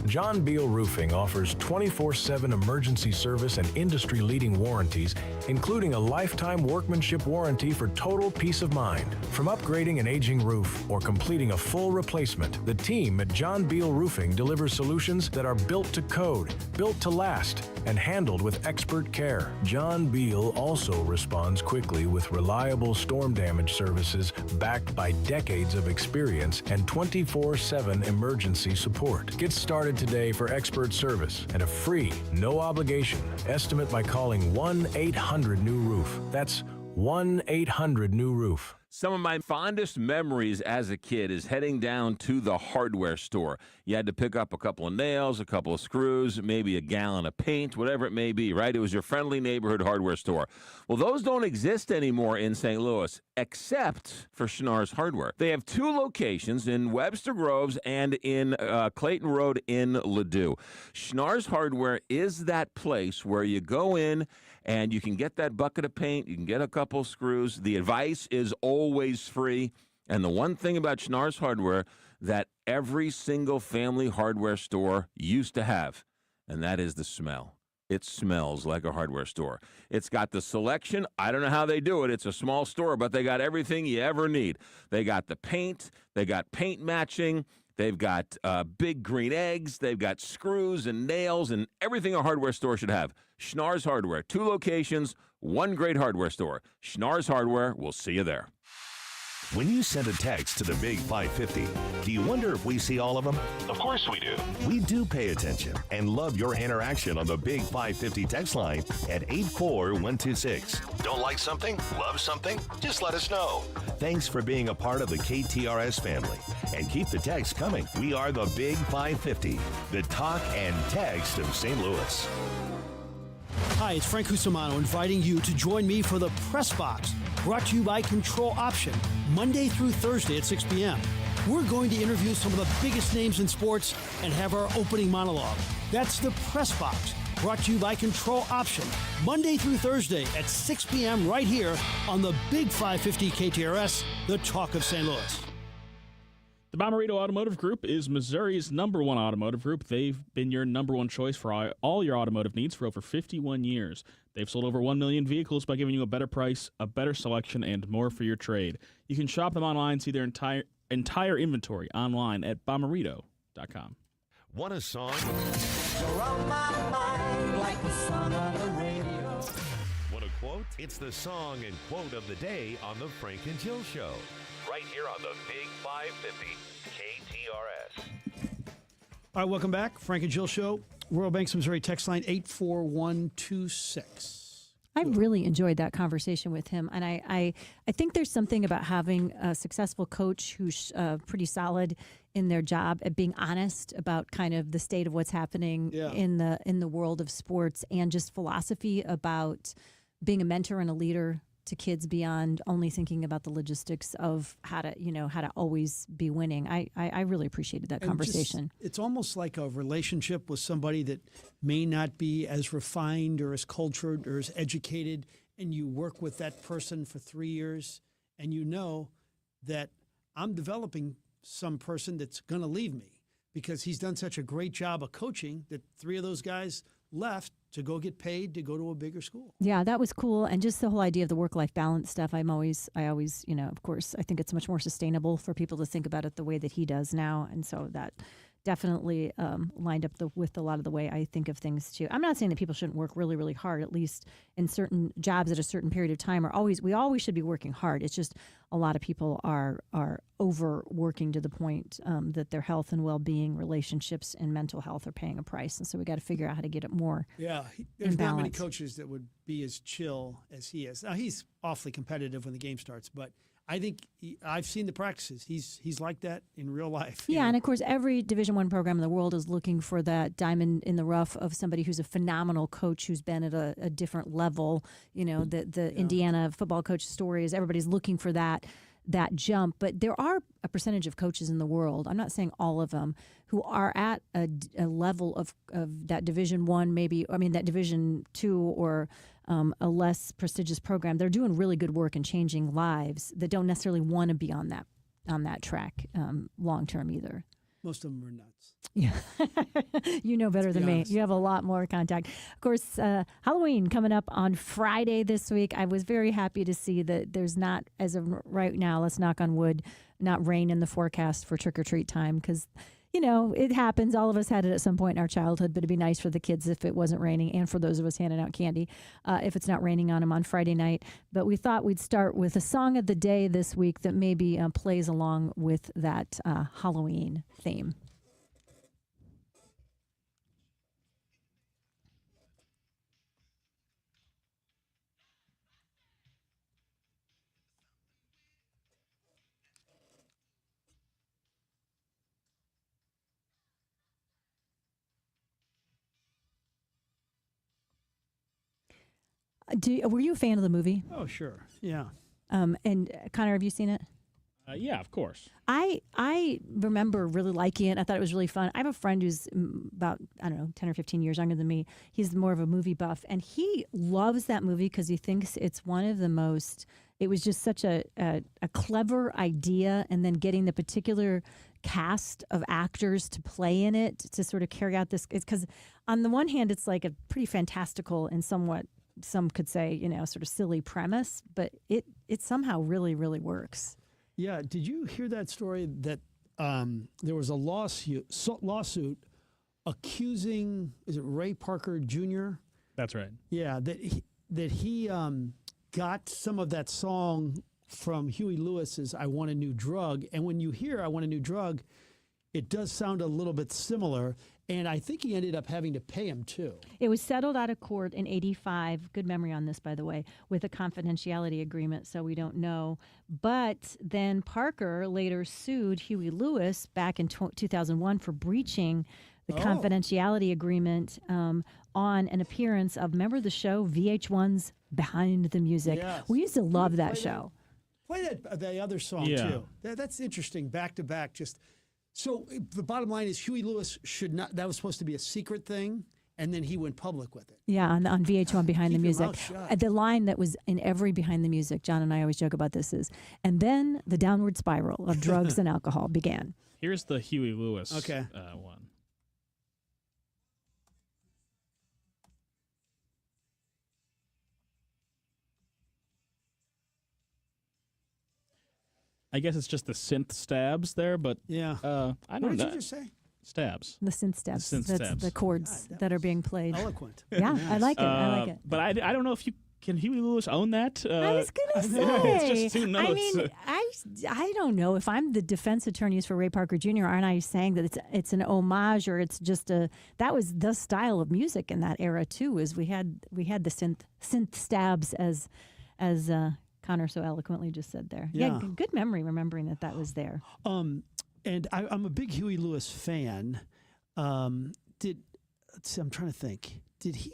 John Beal Roofing offers 24/7 emergency service and industry-leading warranties, including a lifetime workmanship warranty for total peace of mind. From upgrading an aging roof or completing a full replacement, the team at John Beal Roofing delivers solutions that are built to code, built to last, and handled with expert care. John Beal also responds quickly with reliable storm damage services backed by decades of experience and 24/7 emergency support. Get started today for expert service and a free, no obligation estimate by calling 1-800-NEW-ROOF. That's 1-800-NEW-ROOF. Some of my fondest memories as a kid is heading down to the hardware store. You had to pick up a couple of nails, a couple of screws, maybe a gallon of paint, whatever it may be, right? It was your friendly neighborhood hardware store. Well, those don't exist anymore in St. Louis, except for Schnarr's Hardware. They have 2 locations in Webster Groves and in Clayton Road in Ladue. Schnarr's Hardware is that place where you go in and you can get that bucket of paint, you can get a couple of screws. The advice is always free. And the one thing about Schnarr's Hardware that every single family hardware store used to have, and that is the smell. It smells like a hardware store. It's got the selection. I don't know how they do it. It's a small store, but they got everything you ever need. They got the paint. They got paint matching. They've got big green eggs. They've got screws and nails and everything a hardware store should have. Schnarr's Hardware, 2 locations, 1 great hardware store. Schnarr's Hardware, we'll see you there. When you send a text to the Big 550, do you wonder if we see all of them? Of course we do. We do pay attention and love your interaction on the Big 550 text line at 84126. Don't like something? Love something? Just let us know. Thanks for being a part of the KTRS family. And keep the text coming. We are the Big 550, the talk and text of St. Louis. Hi, it's Frank Cusimano inviting you to join me for the Press Box, brought to you by Control Option, Monday through Thursday at 6 p.m. We're going to interview some of the biggest names in sports and have our opening monologue. That's the Press Box, brought to you by Control Option, Monday through Thursday at 6 p.m. right here on the Big 550 KTRS, the talk of St. Louis. The Bommarito Automotive Group is Missouri's #1 automotive group. They've been your #1 choice for all your automotive needs for over 51 years. They've sold over 1 million vehicles by giving you a better price, a better selection, and more for your trade. You can shop them online, see their entire inventory online at bommarito.com. Want a song? Around my mind like the song on the radio. Want a quote? It's the song and quote of the day on the Frank and Jill Show. Right here on the Big 550 KTRS. All right, welcome back. Frank and Jill Show. Royal Banks, Missouri, text line 84126. I really enjoyed that conversation with him. And I think there's something about having a successful coach who's pretty solid in their job at being honest about kind of the state of what's happening in the world of sports, and just philosophy about being a mentor and a leader to kids beyond only thinking about the logistics of how to always be winning. I really appreciated that conversation. It's almost like a relationship with somebody that may not be as refined or as cultured or as educated and you work with that person for 3 years, and you know that I'm developing some person that's going to leave me because he's done such a great job of coaching that 3 of those guys left to go get paid to go to a bigger school. Yeah, that was cool. And just the whole idea of the work-life balance stuff, I always, of course, I think it's much more sustainable for people to think about it the way that he does now. And so that definitely lined up with a lot of the way I think of things too. I'm not saying that people shouldn't work really, really hard, at least in certain jobs at a certain period of time. We always should be working hard. It's just a lot of people are overworking to the point that their health and well-being, relationships, and mental health are paying a price. And so we got to figure out how to get it more. Yeah, there's not many coaches that would be as chill as he is. Now he's awfully competitive when the game starts, but I think I've seen the practices. He's like that in real life. Yeah, and of course, every Division I program in the world is looking for that diamond in the rough of somebody who's a phenomenal coach who's been at a different level. The Indiana football coach story is everybody's looking for that jump. But there are a percentage of coaches in the world, I'm not saying all of them, who are at a level of that Division I, that Division II or a less prestigious program. They're doing really good work and changing lives that don't necessarily want to be on that track long term either. Most of them are nuts. Yeah, you know better than me. honest. You have a lot more contact. Of course, Halloween coming up on Friday this week. I was very happy to see that there's not, as of right now, let's knock on wood, not rain in the forecast for trick or treat time because, it happens. All of us had it at some point in our childhood, but it'd be nice for the kids if it wasn't raining and for those of us handing out candy if it's not raining on them on Friday night. But we thought we'd start with a song of the day this week that maybe plays along with that Halloween theme. Were you a fan of the movie? Oh, sure. Yeah. And Connor, have you seen it? Yeah, of course. I remember really liking it. I thought it was really fun. I have a friend who's about, 10 or 15 years younger than me. He's more of a movie buff, and he loves that movie because he thinks it's one of the most, it was just such a clever idea, and then getting the particular cast of actors to play in it to sort of carry out this. It's because on the one hand, it's like a pretty fantastical and somewhat, some could say, sort of silly premise, but it somehow really, really works. Yeah. Did you hear that story that there was a lawsuit accusing, is it Ray Parker Jr.? That's right. Yeah, that he got some of that song from Huey Lewis's "I Want a New Drug," and when you hear "I Want a New Drug," it does sound a little bit similar. And I think he ended up having to pay him, too. It was settled out of court in 1985. Good memory on this, by the way, with a confidentiality agreement, so we don't know. But then Parker later sued Huey Lewis back in 2001 for breaching the confidentiality agreement on an appearance of, remember the show, VH1's Behind the Music? Yes. We used to love that show. Play the other song, too. That's interesting, back to back, just... So the bottom line is Huey Lewis should not, that was supposed to be a secret thing, and then he went public with it. Yeah, on VH1 Behind the Keep your Music. mouth shut. The line that was in every Behind the Music, John and I always joke about this, is, and then the downward spiral of drugs and alcohol began. Here's the Huey Lewis one. I guess it's just the synth stabs there, but yeah, I don't know. What did you just say? Stabs. The synth stabs. The synth That's stabs. the chords that are being played. Eloquent. Yeah, I like it. I like it. But I don't know if you can Huey Lewis own that. I was gonna say. It's just 2 notes. I mean, I don't know if I'm the defense attorneys for Ray Parker Jr. Aren't I saying that it's an homage or it's just that was the style of music in that era too? Is we had the synth stabs as Connor so eloquently just said there. Yeah, good memory remembering that was there. And I'm a big Huey Lewis fan. I'm trying to think. Did he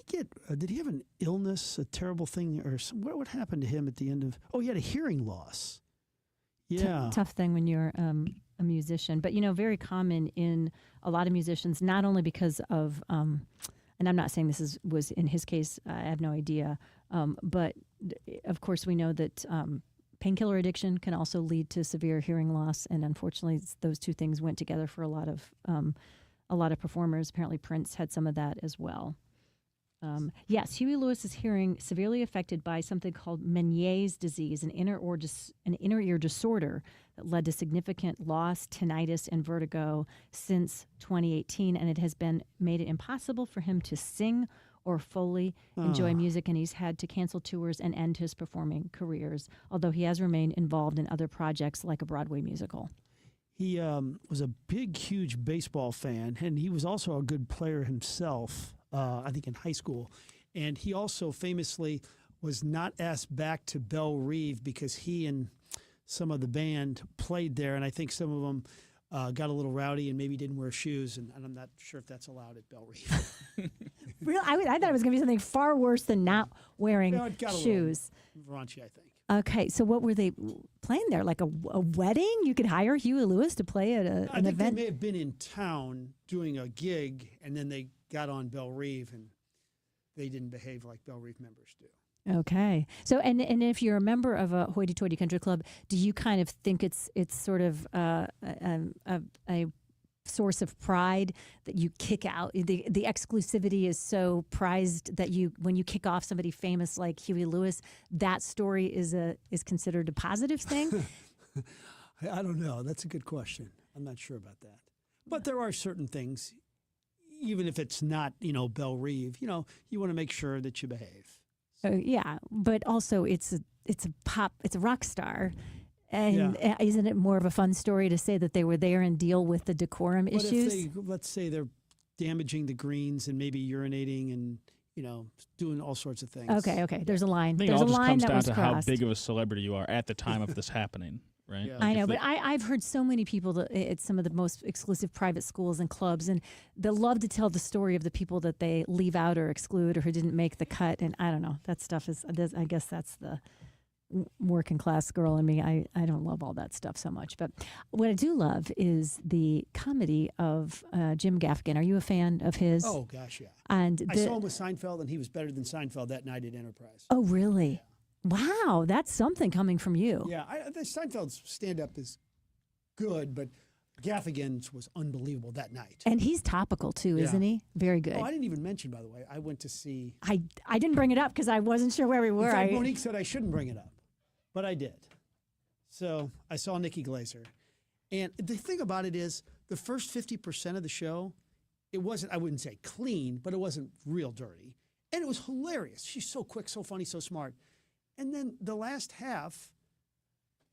have an illness, a terrible thing, or what happened to him at the end of? Oh, he had a hearing loss. Yeah, tough thing when you're a musician, but very common in a lot of musicians. Not only because of, and I'm not saying this was in his case. I have no idea, but of course, we know that painkiller addiction can also lead to severe hearing loss, and unfortunately, those two things went together for a lot of performers. Apparently, Prince had some of that as well. Yes, Huey Lewis is hearing severely affected by something called Meniere's disease, an inner ear disorder that led to significant loss, tinnitus, and vertigo since 2018, and it has made it impossible for him to sing or fully enjoy music, and he's had to cancel tours and end his performing careers, although he has remained involved in other projects like a Broadway musical. He was a big, huge baseball fan, and he was also a good player himself, I think in high school. And he also famously was not asked back to Belle Reve because he and some of the band played there, and I think some of them got a little rowdy and maybe didn't wear shoes, and I'm not sure if that's allowed at Belle Reve. Really? I thought it was going to be something far worse than not wearing it got shoes. A little raunchy, I think. Okay, so what were they playing there? Like a wedding? You could hire Huey Lewis to play at an I think event? they may have been in town doing a gig, and then they got on Belle Reve, and they didn't behave like Belle Reve members do. Okay. So, and if you're a member of a hoity-toity country club, do you kind of think it's sort of a source of pride that you kick out? The exclusivity is so prized that when you kick off somebody famous like Huey Lewis, that story is considered a positive thing? I don't know. That's a good question. I'm not sure about that. But there are certain things, even if it's not, Belle Reve, you want to make sure that you behave. Yeah, but also it's a rock star, and isn't it more of a fun story to say that they were there and deal with the decorum issues? Let's say they're damaging the greens and maybe urinating and doing all sorts of things. Okay. There's a line. I think There's it all a just line comes that down was to crossed. how big of a celebrity you are at the time of this happening. Right? Yeah. I know, but I've heard so many people at some of the most exclusive private schools and clubs, and they'll love to tell the story of the people that they leave out or exclude or who didn't make the cut. And I don't know, that stuff I guess that's the working class girl in me. I don't love all that stuff so much. But what I do love is the comedy of Jim Gaffigan. Are you a fan of his? Oh, gosh, yeah. And I saw him with Seinfeld, and he was better than Seinfeld that night at Enterprise. Oh, really? Yeah. Wow, that's something coming from you. Yeah, the Seinfeld's stand-up is good, but Gaffigan's was unbelievable that night. And he's topical, too, isn't he? Very good. Oh, I didn't even mention, by the way, I went to see... I didn't bring it up because I wasn't sure where we were. In fact, Monique said I shouldn't bring it up, but I did. So I saw Nikki Glaser. And the thing about it is, the first 50% of the show, it wasn't, I wouldn't say clean, but it wasn't real dirty. And it was hilarious. She's so quick, so funny, so smart. And then the last half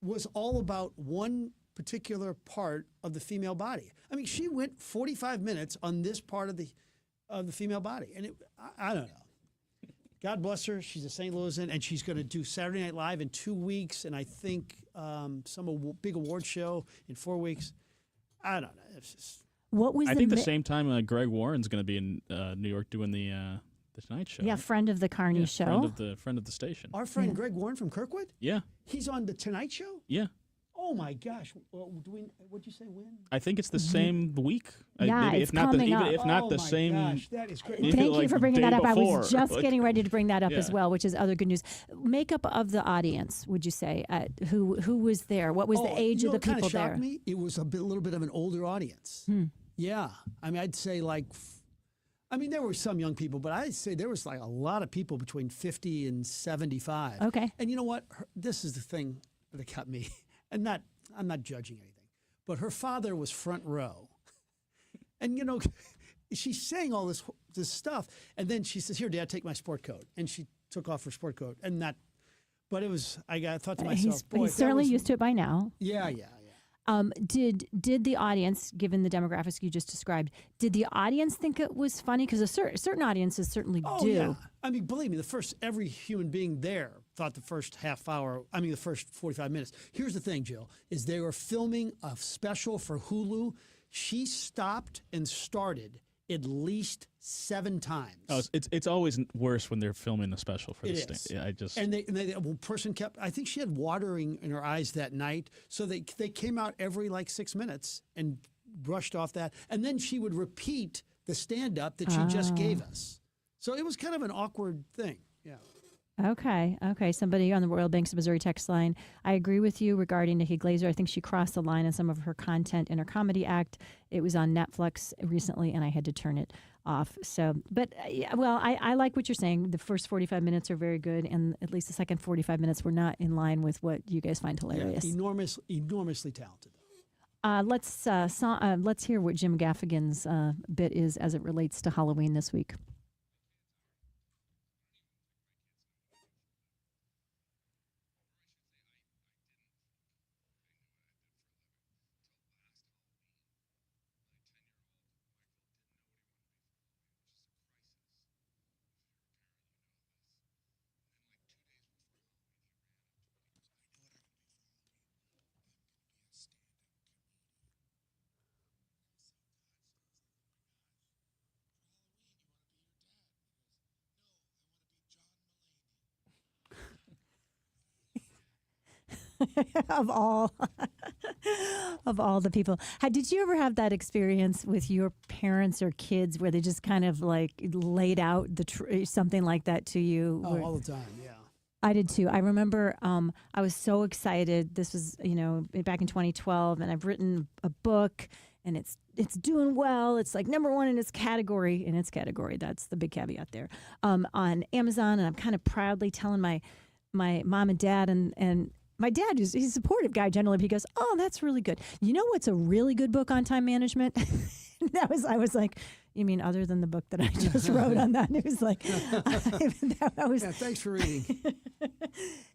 was all about one particular part of the female body. I mean, she went 45 minutes on this part of the female body. And I don't know. God bless her. She's a St. Louisan, and she's going to do Saturday Night Live in 2 weeks, and I think some big award show in 4 weeks. I don't know. It's just... I think the same time Greg Warren's going to be in New York doing the Tonight Show. Yeah, friend of the Carney show. Friend of the station. Our friend Greg Warren from Kirkwood? Yeah. He's on the Tonight Show? Yeah. Oh my gosh! What'd you say? When? I think it's the same week. Yeah, maybe it's coming up. If not the same. Gosh, that is great. Thank you for bringing that up. Before. I was just getting ready to bring that up as well, which is other good news. Makeup of the audience, would you say? Who was there? What was the age of the people kind of there? Shocked me. It was little bit of an older audience. Yeah, I mean, I'd say there were some young people, but I'd say there was like a lot of people between 50 and 75. Okay. And you know what? this is the thing that got me, and I'm not judging anything, but her father was front row. And, she's saying all this stuff, and then she says, "Here, Dad, take my sport coat." And she took off her sport coat, but it was, I thought to myself, boy. He's certainly used to it by now. Yeah. Did the audience, given the demographics you just described, did the audience think it was funny? Because certain audiences certainly do. Yeah. I mean, believe me, every human being there thought the first the first 45 minutes. Here's the thing, Jill, is they were filming a special for Hulu. She stopped and started at least 7 times. Oh, it's always worse when they're filming a special for the state. Yeah, person kept. I think she had watering in her eyes that night, so they came out every 6 minutes and brushed off that, and then she would repeat the stand up that she just gave us. So it was kind of an awkward thing. Yeah. Okay. Somebody on the Royal Banks of Missouri text line. I agree with you regarding Nikki Glaser. I think she crossed the line in some of her content in her comedy act. It was on Netflix recently, and I had to turn it off. So, but I like what you're saying. The first 45 minutes are very good, and at least the second 45 minutes were not in line with what you guys find hilarious. Yeah, enormously talented. Let's hear what Jim Gaffigan's bit is as it relates to Halloween this week. of all the people. Did you ever have that experience with your parents or kids where they just kind of like laid out something like that to you? Oh, all the time, yeah. I did too. I remember I was so excited. This was, back in 2012, and I've written a book, and it's doing well. It's like number one in its category. That's the big caveat there. On Amazon, and I'm kind of proudly telling my mom and dad, and my dad he's a supportive guy generally, but he goes, "Oh, that's really good. You know what's a really good book on time management?" I was like, "You mean other than the book that I just wrote on that?" And it was like, thanks for reading.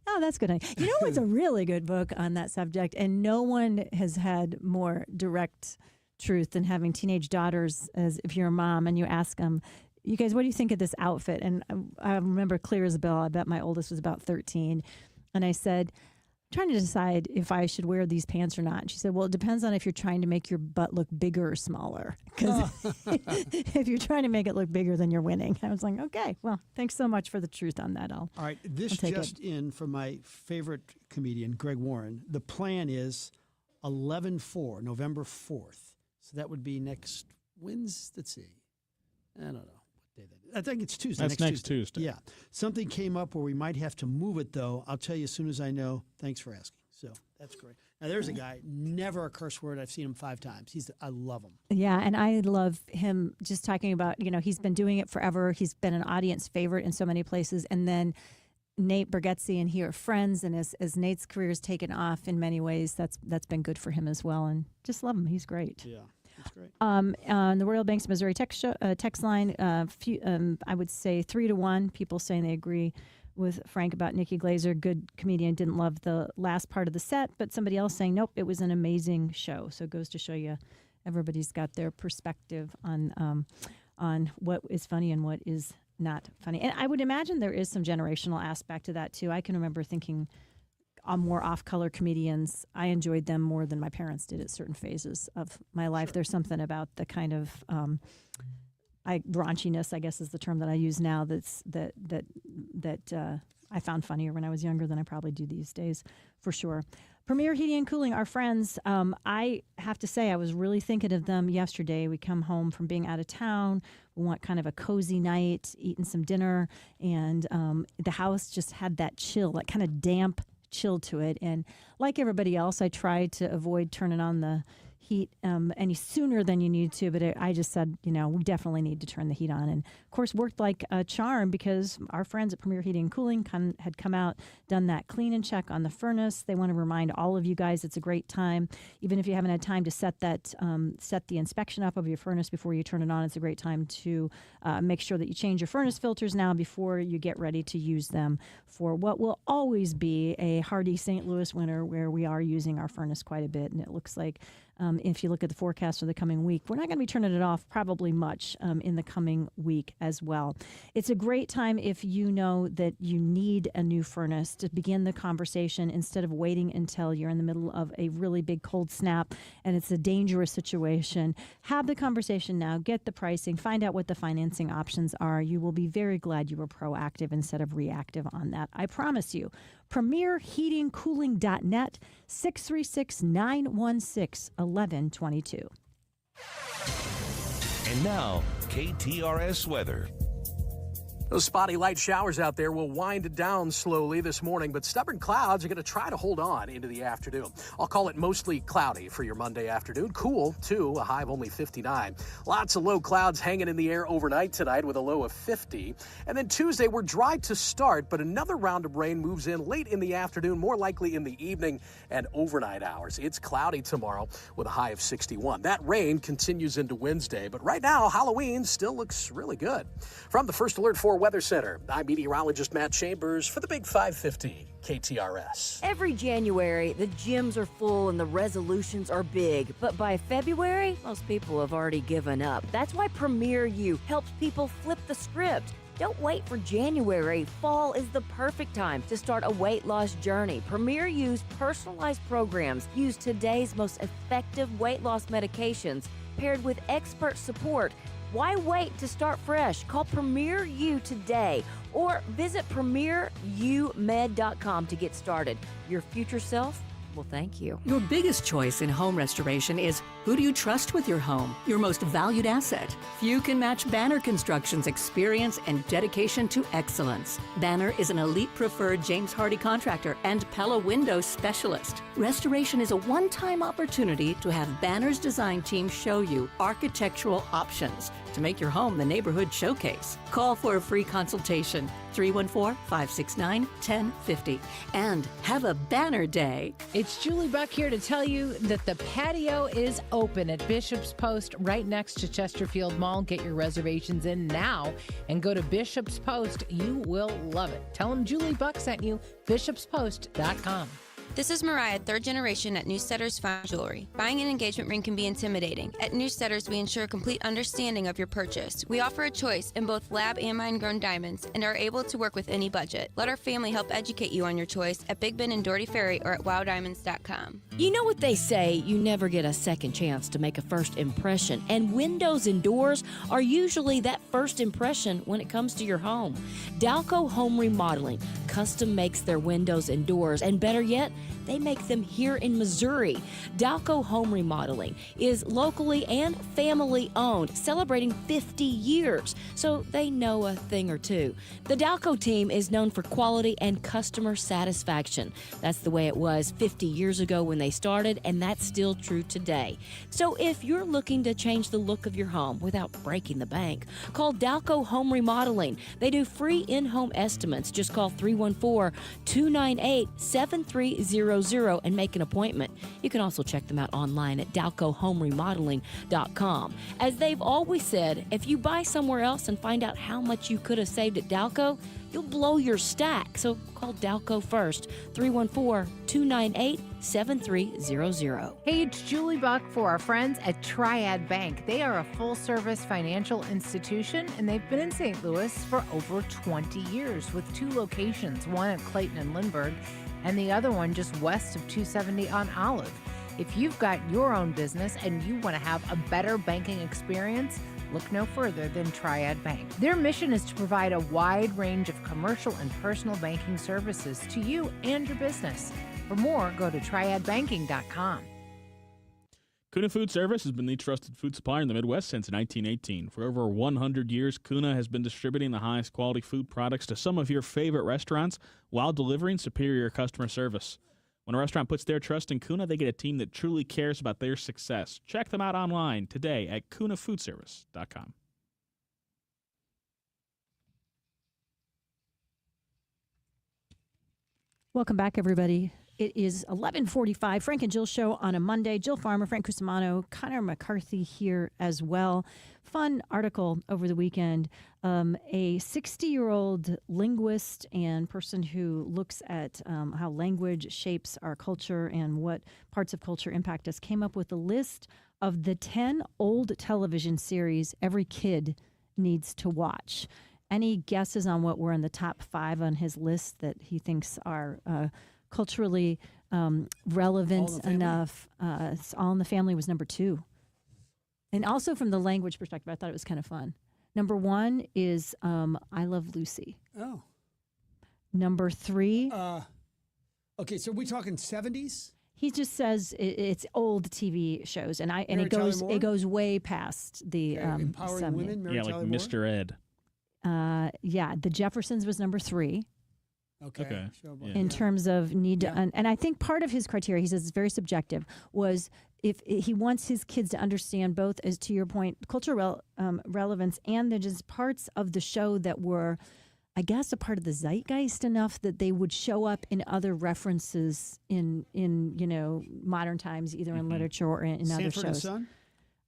Oh, that's good. You know what's a really good book on that subject? And no one has had more direct truth than having teenage daughters. As if you're a mom and you ask them, "You guys, what do you think of this outfit?" And I remember clear as a bell. I bet my oldest was about 13, and I said, trying to decide if I should wear these pants or not. And she said, "Well, it depends on if you're trying to make your butt look bigger or smaller. Because if you're trying to make it look bigger, then you're winning." I was like, okay, well, thanks so much for the truth on that. All right, this just in from my favorite comedian, Greg Warren. The plan is 11/4, November 4th. So that would be next Wednesday. Let's see. I don't know. I think it's Tuesday. That's next Tuesday. Yeah. Something came up where we might have to move it, though. I'll tell you as soon as I know. Thanks for asking. So that's great. Now, there's a guy, never a curse word. I've seen him 5 times. I love him. Yeah, and I love him just talking about, he's been doing it forever. He's been an audience favorite in so many places. And then Nate Bargatze and he are friends. And as Nate's career has taken off in many ways, that's been good for him as well. And just love him. He's great. Yeah. That's great. On the Royal Banks of Missouri text line, I would say 3-1. People saying they agree with Frank about Nikki Glaser. Good comedian. Didn't love the last part of the set, but somebody else saying, nope, it was an amazing show. So it goes to show you everybody's got their perspective on what is funny and what is not funny. And I would imagine there is some generational aspect to that, too. I can remember thinking more off-color comedians, I enjoyed them more than my parents did at certain phases of my life. Sure. There's something about the kind of raunchiness, I guess is the term that I use now, that I found funnier when I was younger than I probably do these days, for sure. Premier Heating and Cooling, our friends, I have to say I was really thinking of them yesterday. We come home from being out of town. We want kind of a cozy night, eating some dinner, and the house just had that chill, that kind of damp chill to it. And like everybody else, I tried to avoid turning on the heat any sooner than you need to, but I just said, we definitely need to turn the heat on. And of course worked like a charm because our friends at Premier Heating and Cooling had come out, done that clean and check on the furnace. They want to remind all of you guys it's a great time. Even if you haven't had time to set the inspection up of your furnace before you turn it on, it's a great time to make sure that you change your furnace filters now before you get ready to use them for what will always be a hardy St. Louis winter where we are using our furnace quite a bit. And it looks like if you look at the forecast for the coming week, we're not going to be turning it off probably much in the coming week as well. It's a great time if you know that you need a new furnace to begin the conversation instead of waiting until you're in the middle of a really big cold snap and it's a dangerous situation. Have the conversation now, get the pricing, find out what the financing options are. You will be very glad you were proactive instead of reactive on that. I promise you. PremierHeatingCooling.net, 636-916-1122. And now, KTRS weather. Those spotty light showers out there will wind down slowly this morning, but stubborn clouds are going to try to hold on into the afternoon. I'll call it mostly cloudy for your Monday afternoon. Cool, too, a high of only 59. Lots of low clouds hanging in the air overnight tonight with a low of 50. And then Tuesday, we're dry to start, but another round of rain moves in late in the afternoon, more likely in the evening and overnight hours. It's cloudy tomorrow with a high of 61. That rain continues into Wednesday, but right now, Halloween still looks really good. From the First Alert 4 Weather Center, I'm meteorologist Matt Chambers for the Big 550 KTRS. Every January, the gyms are full and the resolutions are big, but by February, most people have already given up. That's why Premier U helps people flip the script. Don't wait for January. Fall is the perfect time to start a weight loss journey. Premier U's personalized programs use today's most effective weight loss medications paired with expert support. Why wait to start fresh? Call Premier U today or visit premierumed.com to get started. Your future self will thank you. Your biggest choice in home restoration is who do you trust with your home, your most valued asset? Few can match Banner Construction's experience and dedication to excellence. Banner is an elite preferred James Hardie contractor and Pella window specialist. Restoration is a one-time opportunity to have Banner's design team show you architectural options to make your home the neighborhood showcase. Call for a free consultation, 314-569-1050. And have a Banner Day. It's Julie Buck here to tell you that the patio is open at Bishop's Post right next to Chesterfield Mall. Get your reservations in now and go to Bishop's Post. You will love it. Tell them Julie Buck sent you, bishopspost.com. This is Mariah, third generation at Newsteaders Fine Jewelry. Buying an engagement ring can be intimidating. At Newsteaders, we ensure complete understanding of your purchase. We offer a choice in both lab and mine-grown diamonds and are able to work with any budget. Let our family help educate you on your choice at Big Ben and Doherty Ferry or at wowdiamonds.com. You know what they say, you never get a second chance to make a first impression, and windows and doors are usually that first impression when it comes to your home. Dalco Home Remodeling custom makes their windows and doors, and better yet, they make them here in Missouri. Dalco Home Remodeling is locally and family owned, celebrating 50 years, so they know a thing or two. The Dalco team is known for quality and customer satisfaction. That's the way it was 50 years ago when they started, and that's still true today. So if you're looking to change the look of your home without breaking the bank, call Dalco Home Remodeling. They do free in-home estimates. Just call 314-298-7300 and make an appointment. You can also check them out online at dalcohomeremodeling.com. As they've always said, if you buy somewhere else and find out how much you could have saved at Dalco, you'll blow your stack. So call Dalco first, 314-298-7300. Hey, it's Julie Buck for our friends at Triad Bank. They are a full-service financial institution, and they've been in St. Louis for over 20 years with 2 locations, one at Clayton and Lindbergh, and the other one just west of 270 on Olive. If you've got your own business and you want to have a better banking experience, look no further than Triad Bank. Their mission is to provide a wide range of commercial and personal banking services to you and your business. For more, go to triadbanking.com. Kuna Food Service has been the trusted food supplier in the Midwest since 1918. For over 100 years, Kuna has been distributing the highest quality food products to some of your favorite restaurants while delivering superior customer service. When a restaurant puts their trust in Kuna, they get a team that truly cares about their success. Check them out online today at kunafoodservice.com. Welcome back, everybody. It is 11:45. Frank and Jill show on a Monday. Jill Farmer, Frank Cusimano, Connor McCarthy here as well. Fun article over the weekend. A 60-year-old linguist and person who looks at how language shapes our culture and what parts of culture impact us came up with a list of the 10 old television series every kid needs to watch. Any guesses on what were in the top 5 on his list that he thinks are culturally relevant enough? All in the Family was number 2. And also from the language perspective, I thought it was kind of fun. Number 1 is I Love Lucy. Oh. Number 3. Okay, so are we talking 70s? He just says it's old TV shows, and it goes way past the Empowering women. Yeah, like Mr. Ed. The Jeffersons was number 3. Okay. In terms of need to, and I think part of his criteria, he says it's very subjective, was if he wants his kids to understand both, as to your point, cultural relevance, and there's just parts of the show that were, I guess, a part of the zeitgeist enough that they would show up in other references in modern times, either in literature or in other shows. Sanford and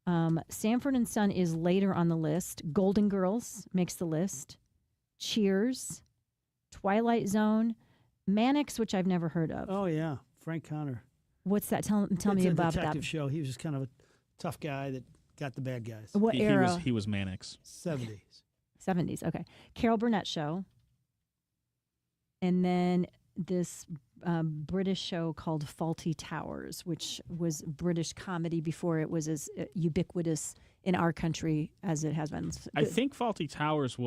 Son? Sanford and Son is later on the list. Golden Girls makes the list. Cheers. Twilight Zone, Mannix, which I've never heard of. Oh yeah, Frank Connor. What's that? Tell me about It's a detective that. show. He was just kind of a tough guy that got the bad guys. What era? He was Mannix. 70s. 70s. Okay. Carol Burnett show, and then this British show called Faulty Towers, which was British comedy before it was as ubiquitous in our country as it has been. I think Faulty Towers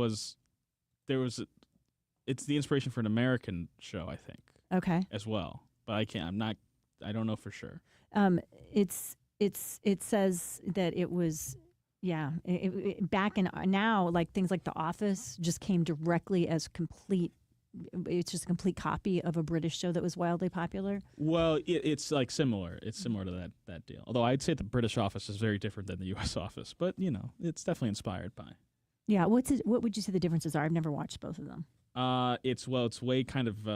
it's the inspiration for an American show, I think. Okay. As well. But I don't know for sure. It says that it was, back in now, like things like The Office just came directly as it's just a complete copy of a British show that was wildly popular. Well, it's like similar. It's similar to that deal. Although I'd say the British Office is very different than the U.S. Office. But, it's definitely inspired by. Yeah. What would you say the differences are? I've never watched both of them. It's way kind of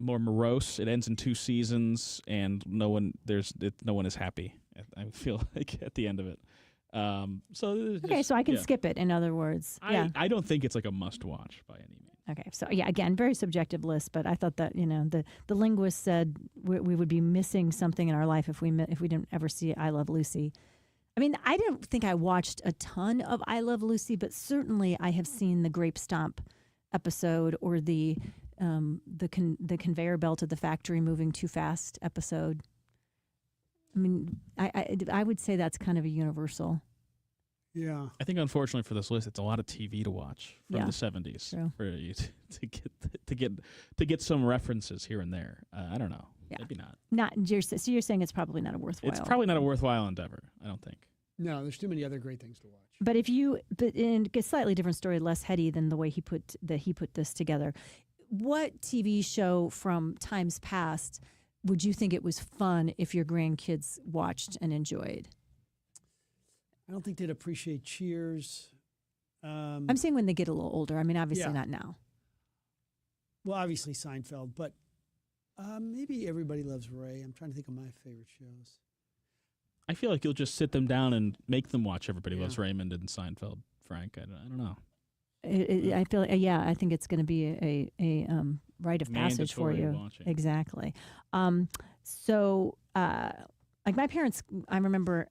more morose. It ends in 2 seasons, and no one is happy. I feel like at the end of it. So I can skip it. In other words, I don't think it's like a must-watch by any means. Okay, so again, very subjective list, but I thought that the linguist said we would be missing something in our life if we didn't ever see I Love Lucy. I mean, I don't think I watched a ton of I Love Lucy, but certainly I have seen the Grape Stomp episode or the conveyor belt at the factory moving too fast episode. I mean, I would say that's kind of a universal. Yeah. I think unfortunately for this list, it's a lot of TV to watch from the 70s True. for you to get some references here and there. I don't know. Yeah. Maybe not. So you're saying it's probably not a worthwhile. It's probably not a worthwhile endeavor, I don't think. No, there's too many other great things to watch. But in a slightly different story, less heady than the way he put this together. What TV show from times past would you think it was fun if your grandkids watched and enjoyed? I don't think they'd appreciate Cheers. I'm saying when they get a little older. I mean, obviously not now. Well, obviously Seinfeld, but maybe Everybody Loves Ray. I'm trying to think of my favorite shows. I feel like you'll just sit them down and make them watch Everybody Loves Raymond and Seinfeld, Frank. I don't know. I feel I think it's going to be a rite of passage for you. Watching. Exactly. So like my parents, I remember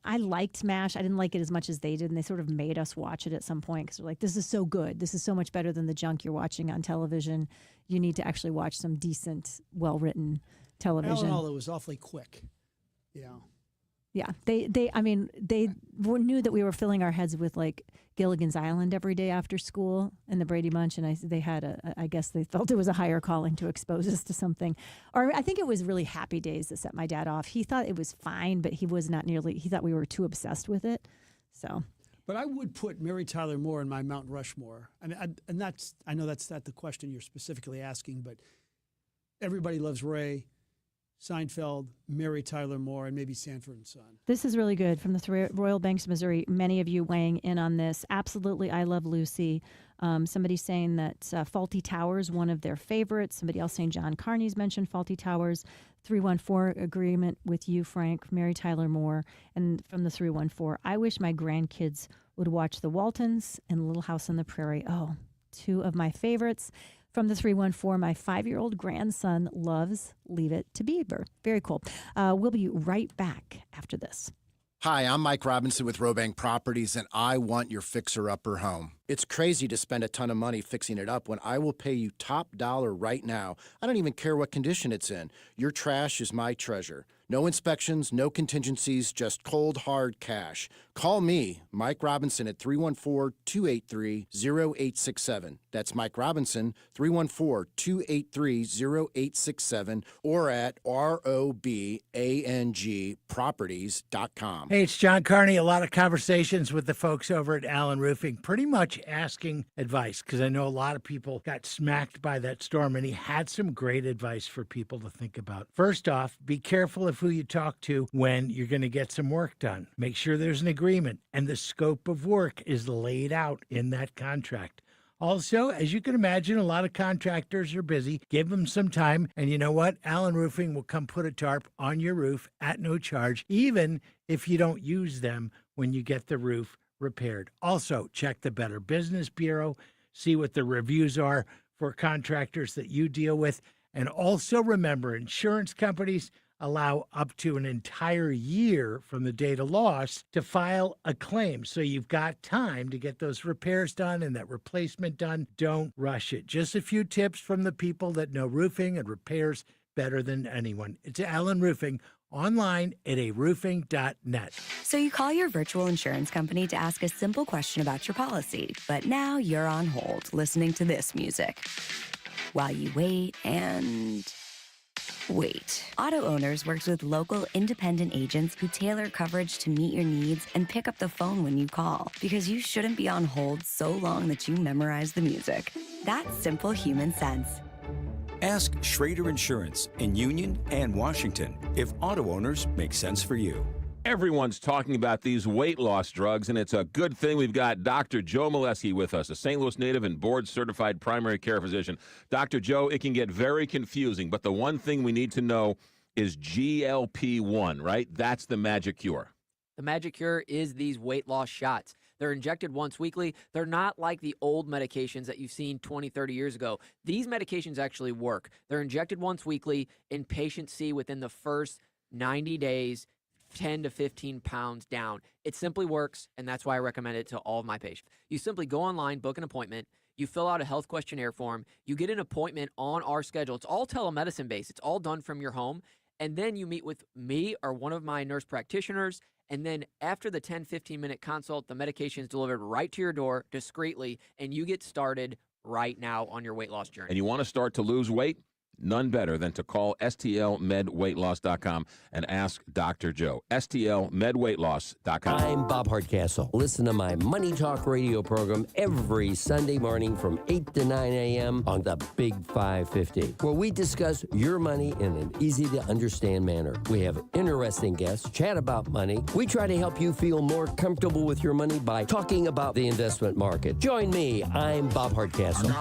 I liked MASH. I didn't like it as much as they did, and they sort of made us watch it at some point because they're like, this is so good. This is so much better than the junk you're watching on television. You need to actually watch some decent, well-written television. All it was awfully quick. Yeah. Yeah, they knew that we were filling our heads with like Gilligan's Island every day after school and the Brady Bunch, and I guess they felt it was a higher calling to expose us to something. Or I think it was really Happy Days that set my dad off. He thought it was fine, but he thought we were too obsessed with it. So, but I would put Mary Tyler Moore in my Mount Rushmore. I mean, I know that's not the question you're specifically asking, but Everybody Loves Ray, Seinfeld, Mary Tyler Moore, and maybe Sanford and Son. This is really good from the Royal Banks, Missouri. Many of you weighing in on this. Absolutely, I Love Lucy. Somebody saying that Faulty Towers, one of their favorites. Somebody else saying John Carney's mentioned Faulty Towers. 314 agreement with you, Frank. Mary Tyler Moore. And from the 314, I wish my grandkids would watch The Waltons and Little House on the Prairie. Oh, two of my favorites. From the 314, my 5-year-old grandson loves Leave It to Beaver. Very cool. We'll be right back after this. Hi, I'm Mike Robinson with Robank Properties, and I want your fixer-upper home. It's crazy to spend a ton of money fixing it up when I will pay you top dollar right now. I don't even care what condition it's in. Your trash is my treasure. No inspections, no contingencies, just cold, hard cash. Call me, Mike Robinson, at 314-283-0867. That's Mike Robinson, 314-283-0867, or at robangproperties.com. Hey, it's John Carney. A lot of conversations with the folks over at Allen Roofing. Pretty much huge asking advice because I know a lot of people got smacked by that storm, and he had some great advice for people to think about. First off, be careful of who you talk to when you're going to get some work done. Make sure there's an agreement and the scope of work is laid out in that contract. Also, as you can imagine, a lot of contractors are busy. Give them some time, and you know what? Allen Roofing will come put a tarp on your roof at no charge, even if you don't use them when you get the roof repaired. Also, check the Better Business Bureau, see what the reviews are for contractors that you deal with, and also remember, insurance companies allow up to an entire year from the date of loss to file a claim. So you've got time to get those repairs done and that replacement done. Don't rush it. Just a few tips from the people that know roofing and repairs better than anyone. It's Allen Roofing, online at aroofing.net. So you call your virtual insurance company to ask a simple question about your policy, but now you're on hold listening to this music while you wait and wait. Auto Owners works with local independent agents who tailor coverage to meet your needs and pick up the phone when you call, because you shouldn't be on hold so long that you memorize the music. That's simple human sense. Ask Schrader Insurance in Union and Washington if Auto Owners make sense for you. Everyone's talking about these weight loss drugs, and it's a good thing we've got Dr. Joe Molesky with us, a St. Louis native and board-certified primary care physician. Dr. Joe, it can get very confusing, but the one thing we need to know is GLP-1, right? That's the magic cure. The magic cure is these weight loss shots. They're injected once weekly. They're not like the old medications that you've seen 20, 30 years ago. These medications actually work. They're injected once weekly, and patients see within the first 90 days 10 to 15 pounds down. It simply works, and that's why I recommend it to all of my patients. You simply go online, book an appointment, you fill out a health questionnaire form, you get an appointment on our schedule. It's all telemedicine based. It's all done from your home, and then you meet with me or one of my nurse practitioners, and then after the 10, 15-minute consult, the medication is delivered right to your door discreetly, and you get started right now on your weight loss journey. And you want to start to lose weight? None better than to call stlmedweightloss.com and ask Dr. Joe. stlmedweightloss.com. I'm Bob Hardcastle. Listen to my Money Talk radio program every Sunday morning from 8 to 9 a.m. on the Big 550, where we discuss your money in an easy-to-understand manner. We have interesting guests, chat about money. We try to help you feel more comfortable with your money by talking about the investment market. Join me. I'm Bob Hardcastle.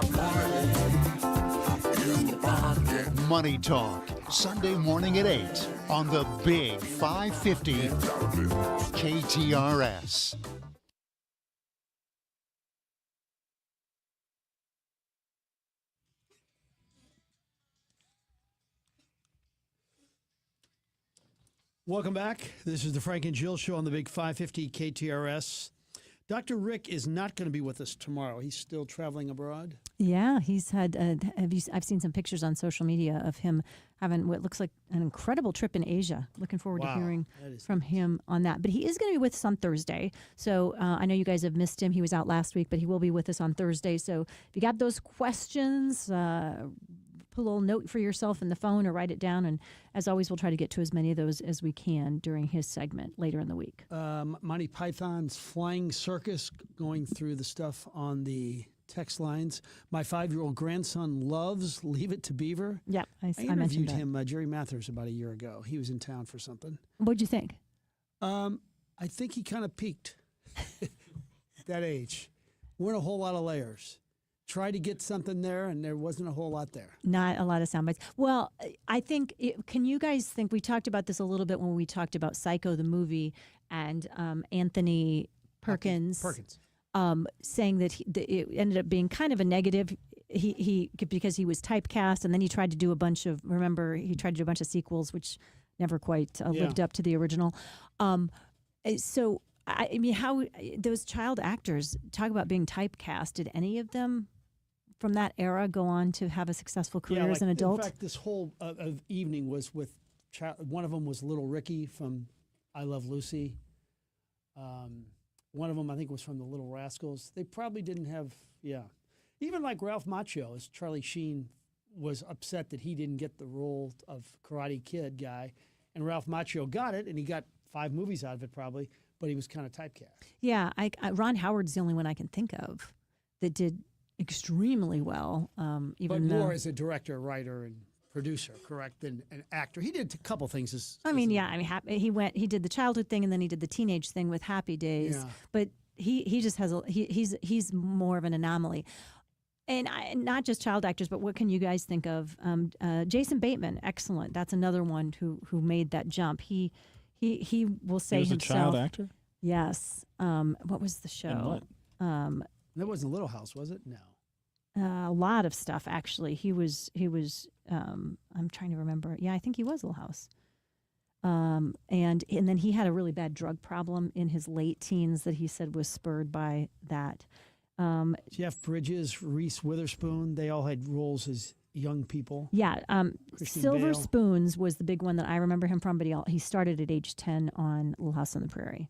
Money Talk, Sunday morning at 8 on the Big 550 KTRS. Welcome back. This is the Frank and Jill Show on the Big 550 KTRS. Dr. Rick is not going to be with us tomorrow. He's still traveling abroad. Yeah, he's had. I've seen some pictures on social media of him having what looks like an incredible trip in Asia. Looking forward to hearing from him on that. But he is going to be with us on Thursday. So I know you guys have missed him. He was out last week, but he will be with us on Thursday. So if you got those questions, put a little note for yourself in the phone or write it down. And as always, we'll try to get to as many of those as we can during his segment later in the week. Monty Python's Flying Circus, going through the stuff on the text lines. My 5-year-old grandson loves Leave It to Beaver. Yeah, I interviewed mentioned him, Jerry Mathers, about a year ago. He was in town for something. What'd you think? I think he kind of peaked that age. Weren't a whole lot of layers. Tried to get something there, and there wasn't a whole lot there. Not a lot of sound bites. Well, I think, can you guys think, we talked about this a little bit when we talked about Psycho, the movie, and Anthony Perkins. Saying that it ended up being kind of a negative. He because he was typecast, and then he tried to do a bunch of sequels, which never quite lived up to the original. So I mean, how those child actors talk about being typecast? Did any of them from that era go on to have a successful career as an adult? In fact, this whole evening was with one of them was Little Ricky from I Love Lucy. One of them, I think, was from the Little Rascals. They probably didn't have, even like Ralph Macchio, as Charlie Sheen was upset that he didn't get the role of Karate Kid guy, and Ralph Macchio got it, and he got 5 movies out of it probably, but he was kind of typecast. Yeah, Ron Howard's the only one I can think of. that did extremely well. Even but though, more as a director, writer, and producer, correct, than an actor. He did a couple things. He did the childhood thing, and then he did the teenage thing with Happy Days. Yeah. But he just has he's more of an anomaly. And not just child actors, but what can you guys think of? Jason Bateman, excellent. That's another one who made that jump. He will say he was himself. a child actor? Yes. What was the show? That wasn't Little House, was it? No. A lot of stuff, actually. He was. I'm trying to remember. Yeah, I think he was Little House. And then he had a really bad drug problem in his late teens that he said was spurred by that. Jeff Bridges, Reese Witherspoon, they all had roles as young people. Yeah. Christian Silver Bale. Spoons was the big one that I remember him from, but he started at age 10 on Little House on the Prairie.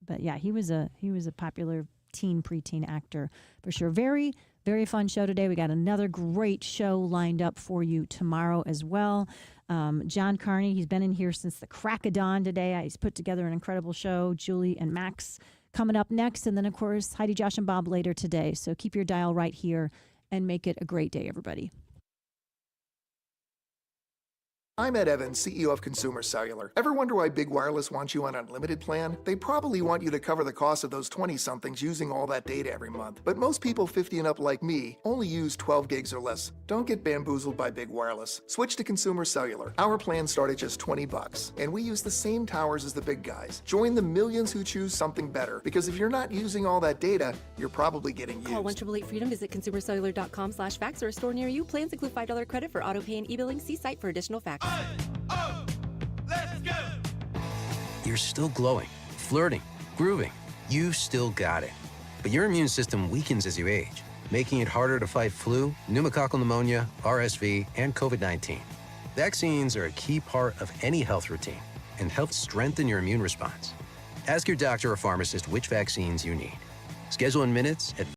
But yeah, he was a popular preteen actor for sure. Very, very fun show today. We got another great show lined up for you tomorrow as well. John Carney, he's been in here since the crack of dawn today. He's put together an incredible show. Julie and Max coming up next. And then, of course, Heidi, Josh, and Bob later today. So keep your dial right here and make it a great day, everybody. I'm Ed Evans, CEO of Consumer Cellular. Ever wonder why Big Wireless wants you on an unlimited plan? They probably want you to cover the cost of those 20-somethings using all that data every month. But most people 50 and up like me only use 12 gigs or less. Don't get bamboozled by Big Wireless. Switch to Consumer Cellular. Our plans start at just $20, and we use the same towers as the big guys. Join the millions who choose something better, because if you're not using all that data, you're probably getting used. Call 1-888-FREEDOM, visit consumercellular.com/fax or a store near you. Plans include $5 credit for auto pay and e-billing. See site for additional facts. You're still glowing, flirting, grooving. You've still got it. But your immune system weakens as you age, making it harder to fight flu, pneumococcal pneumonia, RSV, and COVID-19. Vaccines are a key part of any health routine and help strengthen your immune response. Ask your doctor or pharmacist which vaccines you need. Schedule in minutes at